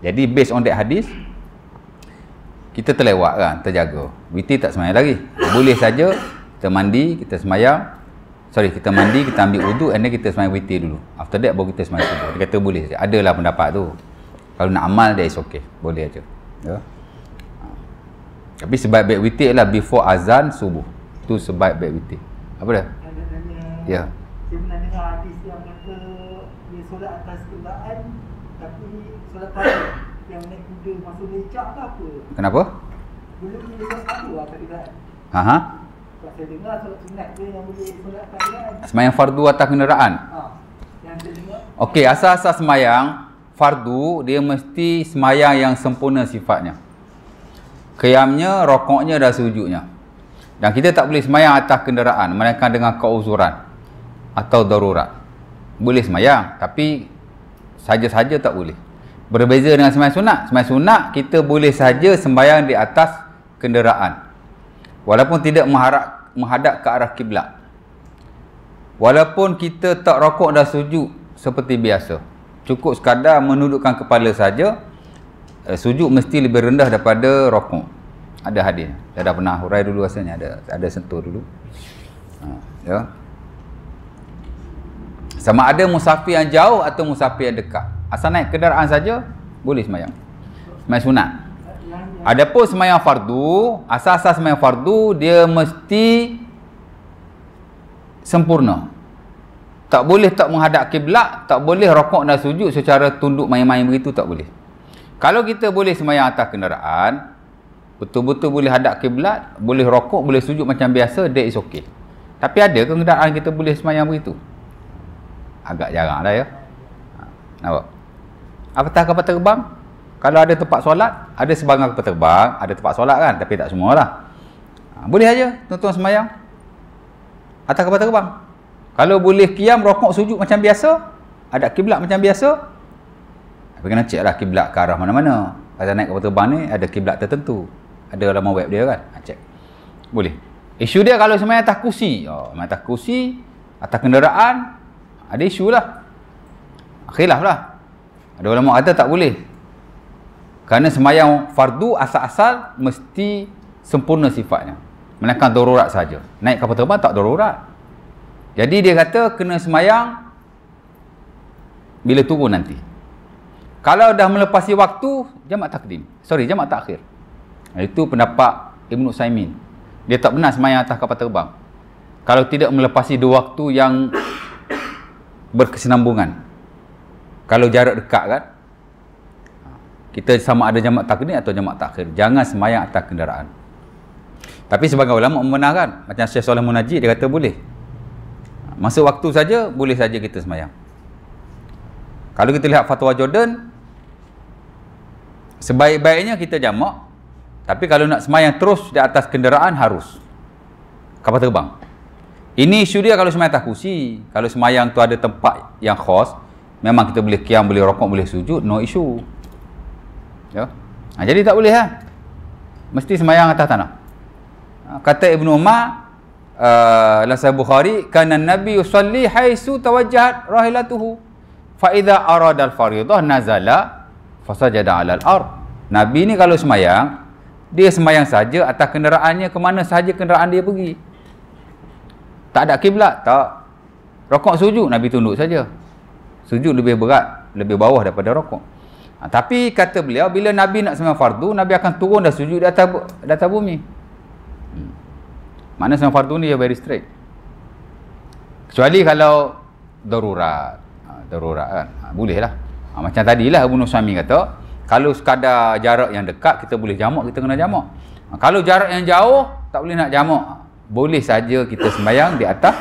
Jadi based on that hadis, kita terlewat kan, terjaga. Witir tak sembahyang lagi. Boleh saja kita mandi, kita sembahyang. Kita mandi, kita ambil wuduk, and then kita sembahyang witir dulu. After that baru kita sembahyang subuh. Dia kata boleh saja. Adalah pendapat tu. Kalau nak amal dia is okay. Boleh aja. Ya. Tapi sebaik-baik witir ialah before azan subuh. Tu sebaik-baik witir. Apa dia? Ya. Saya pernah dengar hadis yang kata dia solat atas kenderaan tapi solat pagi yang naik kuda masuk lecak ke apa? Kenapa? Dulu dia solat pagi lah atas kenderaan. Aha. Saya dengar solat sunat dia yang boleh solat atas kenderaan. Sembahyang fardu atas kenderaan. Yang saya dengar. Okey, asas-asas sembahyang fardu dia mesti sembahyang yang sempurna sifatnya. Qiyamnya, rokoknya dan sujudnya. Dan kita tak boleh sembahyang atas kenderaan melainkan dengan keuzuran atau darurat. Boleh sembahyang tapi saja-saja tak boleh. Berbeza dengan sembahyang sunat. Sembahyang sunat kita boleh saja sembahyang di atas kenderaan. Walaupun tidak menghadap ke arah kiblat. Walaupun kita tak rokok dan sujud seperti biasa. Cukup sekadar menundukkan kepala saja. Sujud mesti lebih rendah daripada rokok. Ada hadis. Saya dah pernah hurai dulu rasanya, ada sentuh dulu. Ya. Sama ada musafir yang jauh atau musafir yang dekat. Asal naik kenderaan saja boleh sembahyang. Sembahyang sunat. Adapun sembahyang fardu, asas-asas sembahyang fardu dia mesti sempurna. Tak boleh tak menghadap kiblat, tak boleh rokok dan sujud secara tunduk main-main begitu, tak boleh. Kalau kita boleh sembahyang atas kenderaan, betul-betul boleh hadap kiblat, boleh rokok, boleh sujud macam biasa, that is okay. Tapi ada ke kenderaan kita boleh semayang begitu? Agak jarang lah ya. Nampak? Apatah kapal terbang, kalau ada tempat solat, ada sebarang kapal terbang, ada tempat solat kan, tapi tak semualah. Boleh aja tuan-tuan semayang atas kapal terbang. Kalau boleh qiyam, rokok, sujud macam biasa, ada kiblat macam biasa, tapi kena cek lah kiblat ke arah mana-mana. Kalau naik kapal terbang ni ada kiblat tertentu, ada laman web dia kan, cek. Boleh. Isu dia kalau semayang atas kursi, semayang atas kursi, atas kenderaan, ada isu lah, khilaf lah. Ada ulama kata tak boleh, kerana semayang fardu asal-asal mesti sempurna sifatnya, melainkan darurat saja. Naik kapal terbang tak darurat. Jadi dia kata kena semayang bila turun nanti. Kalau dah melepasi waktu, jamak takdim. Jamak takhir. Itu pendapat Ibn Utsaimin. Dia tak benar semayang atas kapal terbang kalau tidak melepasi dua waktu yang berkesinambungan. Kalau jarak dekat kan, kita sama ada jamak takdim atau jamak takhir. Jangan semayang atas kenderaan. Tapi sebagai ulama membenarkan, macam Syekh Saleh Munajjid, dia kata boleh. Masa waktu saja, boleh saja kita semayang. Kalau kita lihat fatwa Jordan, sebaik-baiknya kita jamak. Tapi kalau nak semayang terus di atas kenderaan, harus kapal terbang. Ini isu dia kalau semayang atas kursi. Kalau semayang tu ada tempat yang khas, memang kita boleh qiyam, boleh rokok, boleh sujud, no issue. Ya? Jadi tak boleh lah. Mesti semayang atas tanah. Kata Ibn Umar, dalam Sahih Bukhari, kana Nabi yusalli haitsu tawajjahat rahilatuhu fa idza arada al-fardhah nazala fasajada 'ala al-ard. Nabi ni kalau semayang, dia semayang saja atas kenderaannya ke mana sahaja kenderaan dia pergi. Tak ada kiblat, tak. Rokok sujud, Nabi tunduk saja. Sujud lebih berat, lebih bawah daripada rokok. Tapi kata beliau, bila Nabi nak semayang fardu, Nabi akan turun dan sujud di atas bumi. Mana semayang fardu ni dia very straight. Kecuali kalau darurat. Darurat kan, boleh lah. Macam tadilah Ibn Utsaimin kata, kalau sekadar jarak yang dekat kita boleh jamak, kita kena jamak. Kalau jarak yang jauh tak boleh nak jamak. Boleh saja kita sembahyang di atas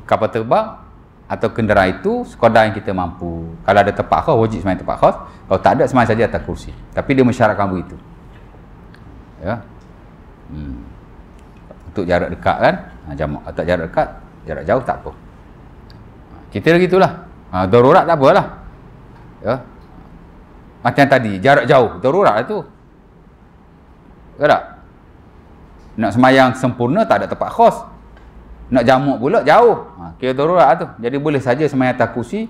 kapal terbang atau kenderaan itu sekadar yang kita mampu. Kalau ada tempat khas, wajib sembahyang tempat khas. Kalau tak ada, sembahyang saja atas kursi. Tapi dia mensyaratkan begitu. Ya. Untuk jarak dekat kan, jamak. Atau jarak dekat, jarak jauh tak apa. Cerita gitulah. Darurat tak apalah. Ya. Macam tadi, jarak jauh, darurat lah tu. Tak? Nak semayang sempurna tak ada tempat khas. Nak jamak pula jauh. Kira darurat tu. Jadi boleh saja semayang atas kursi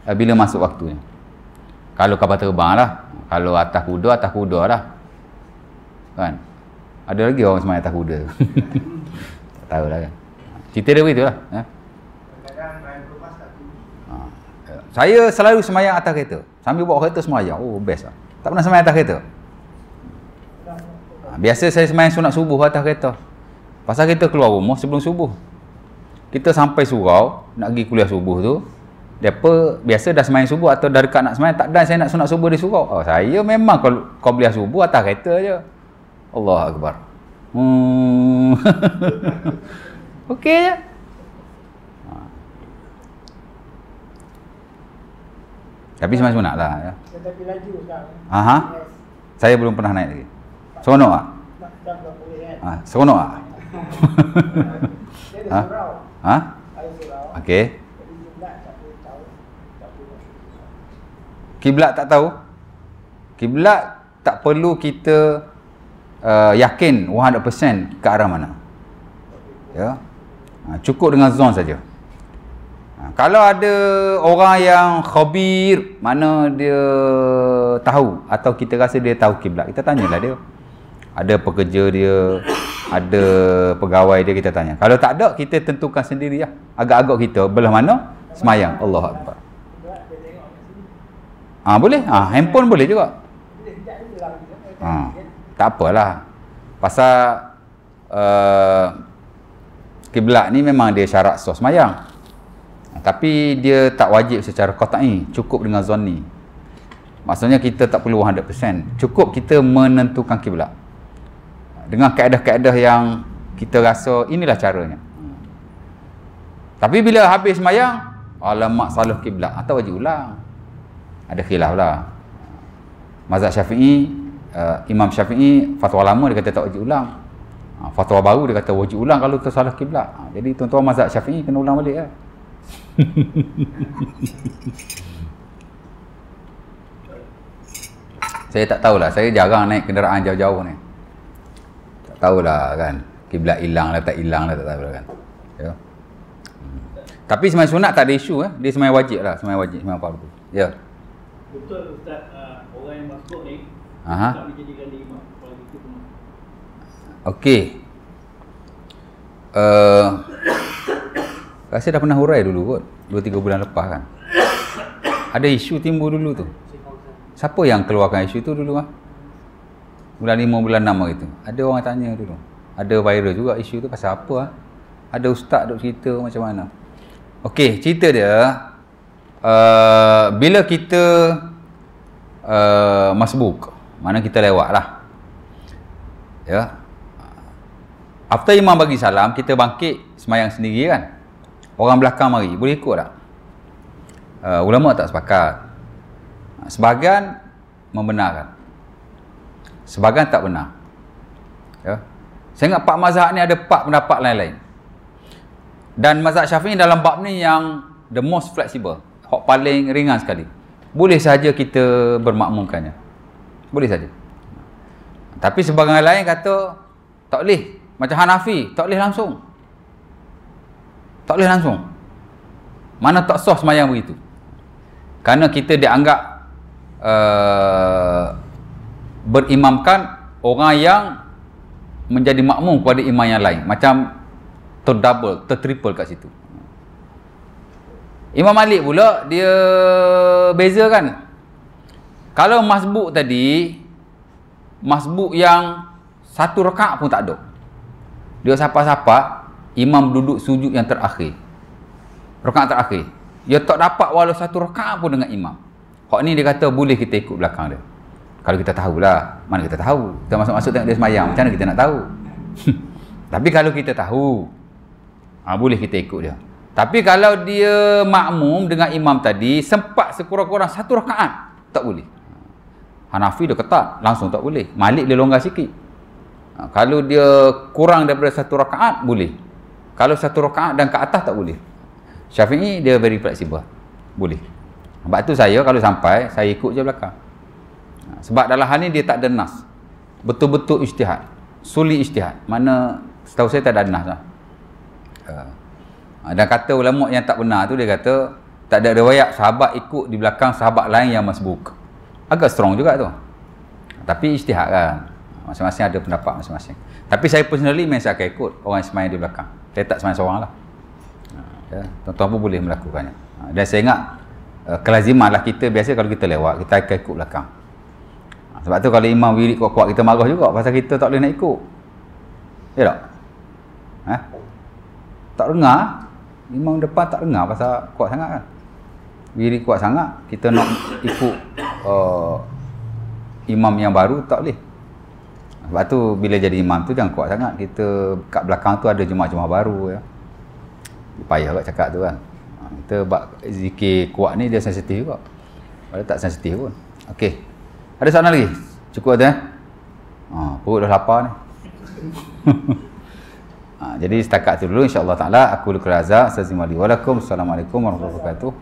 bila masuk waktunya. Kalau kapal terbang lah. Kalau atas kuda lah. Kan? Ada lagi orang semayang atas kuda. Tak tahu lah kan. Cerita dia begitu lah. Saya selalu semayang atas kereta. Sambil bawa kereta semayang. Oh, best lah. Tak pernah semayang atas kereta. Biasa saya semayang sunat subuh atas kereta. Pasal kita keluar rumah sebelum subuh. Kita sampai surau, nak pergi kuliah subuh tu, depa biasa dah semayang subuh atau dah dekat nak semayang, tak dan saya nak sunat subuh di surau. Saya memang kalau kau kuliah subuh atas kereta je. Allahu Akbar. Okey je. Tapi semayang sunat lah ya. Tetapi laju sekarang. Aha. Saya belum pernah naik lagi. Seronok tak? Seronok tak? Dia ada surau. Ha? Ada surau. Okey. Jadi kiblat tak boleh tahu. Kiblat tak tahu? Kiblat tak perlu kita yakin 100% ke arah mana. Ya. Cukup dengan zon saja. Kalau ada orang yang khabir, mana dia tahu atau kita rasa dia tahu kiblat, kita tanyalah dia. Ada pekerja dia, ada pegawai dia, kita tanya. Kalau tak ada, kita tentukan sendiri lah. Agak-agak kita belah mana semayang. Allahu Akbar. Boleh? Handphone boleh juga. Tak apalah. Pasal kiblat ni memang dia syarat sah semayang. Tapi dia tak wajib secara qat'i, cukup dengan zanni. Maksudnya kita tak perlu 100%. Cukup kita menentukan kiblat. dengan kaedah-kaedah yang kita rasa inilah caranya. Tapi bila habis sembahyang, alamak salah kiblat, atau wajib ulang. Ada khilaf lah. Mazhab Syafi'i, Imam Syafi'i fatwa lama dia kata tak wajib ulang. Fatwa baru dia kata wajib ulang kalau tersalah kiblat. Jadi tuan-tuan mazhab Syafi'i kena ulang balik lah. Saya tak tahulah, saya jarang naik kenderaan jauh-jauh ni. Tak tahulah kan, kiblat hilang lah tak hilang lah, tak tahulah kan. Ya. Tapi sembahyang sunat tak ada isu dia sembahyang wajib lah, sembahyang wajib, sembahyang fardu. Ya. Betul Ustaz, orang yang masuk ni tak dijadikan imam kalau gitu pun. Okey. Rasa dah pernah hurai dulu kot, 2-3 bulan lepas kan. Ada isu timbul dulu tu. Siapa yang keluarkan isu tu dulu Bulan 5, bulan 6 gitu. Ada orang tanya dulu. Ada viral juga isu tu pasal apa Ada ustaz duk cerita macam mana. Okey, cerita dia bila kita masbuk, mana kita lewat lah. Ya. After imam bagi salam, kita bangkit semayang sendiri kan. Orang belakang mari, boleh ikut tak? Ulama tak sepakat. Sebahagian membenarkan, sebahagian tak benar. Ya. Saya ingat 4 mazhab ni ada 4 pendapat lain-lain. Dan mazhab Syafi'i dalam bab ni yang the most flexible, hak paling ringan sekali. Boleh saja kita bermakmumkannya. Boleh saja. Tapi sebahagian lain kata tak boleh. Macam Hanafi, tak boleh langsung. Tak boleh langsung. Mana tak sah semayang begitu. Kerana kita dianggap berimamkan orang yang menjadi makmum kepada imam yang lain. Macam terdouble, tertriple kat situ. Imam Malik pula dia beza kan. Kalau masbuk tadi, masbuk yang 1 rakaat pun tak ada. Dia sapa-sapa, imam duduk sujud yang terakhir. Rakaat terakhir. Dia tak dapat walau 1 rakaat pun dengan imam. Hak ni dia kata boleh kita ikut belakang dia. Kalau kita tahulah, mana kita tahu. Kita masuk-masuk tengok dia semayang, macam mana kita nak tahu? Tapi kalau kita tahu, boleh kita ikut dia. Tapi kalau dia makmum dengan imam tadi, sempat sekurang-kurang 1 rakaat, tak boleh. Hanafi dia ketat, langsung tak boleh. Malik dia longgar sikit. Kalau dia kurang daripada 1 rakaat, boleh. Kalau 1 rakaat dan ke atas, tak boleh. Syafi'i dia very flexible, boleh. Sebab tu saya kalau sampai, saya ikut je belakang. Sebab dalam hal ni dia tak ada nas. Betul-betul ijtihad. Suli ijtihad. Mana setahu saya tak ada nas lah. Dan kata ulama yang tak benar tu, dia kata tak ada riwayat sahabat ikut di belakang sahabat lain yang masbuk. Agak strong juga tu. Tapi ijtihad kan. Masing-masing ada pendapat masing-masing. Tapi saya personally memang saya akan ikut orang yang semayang di belakang. Saya tak semayang seorang lah. Ya, tuan-tuan pun boleh melakukannya. Dan saya ingat kelaziman lah kita biasa kalau kita lewat, kita akan ikut belakang. Sebab tu kalau imam wirid kuat-kuat, kita marah juga pasal kita tak boleh nak ikut. Ya tak? Tak dengar. Imam depan tak dengar pasal kuat sangat kan. Wirid kuat sangat, kita nak ikut imam yang baru tak boleh. Sebab tu bila jadi imam tu jangan kuat sangat. Kita kat belakang tu ada jemaah-jemaah baru ya. Payah kat cakap tu kan. Kita buat zikir kuat ni dia sensitif juga. Padahal tak sensitif pun. Okey. Ada soalan lagi? Cukup tu perut dah lapar ni. Jadi setakat tu dulu insya-Allah taala aku lukul azza. Assalamualaikum warahmatullahi wabarakatuh.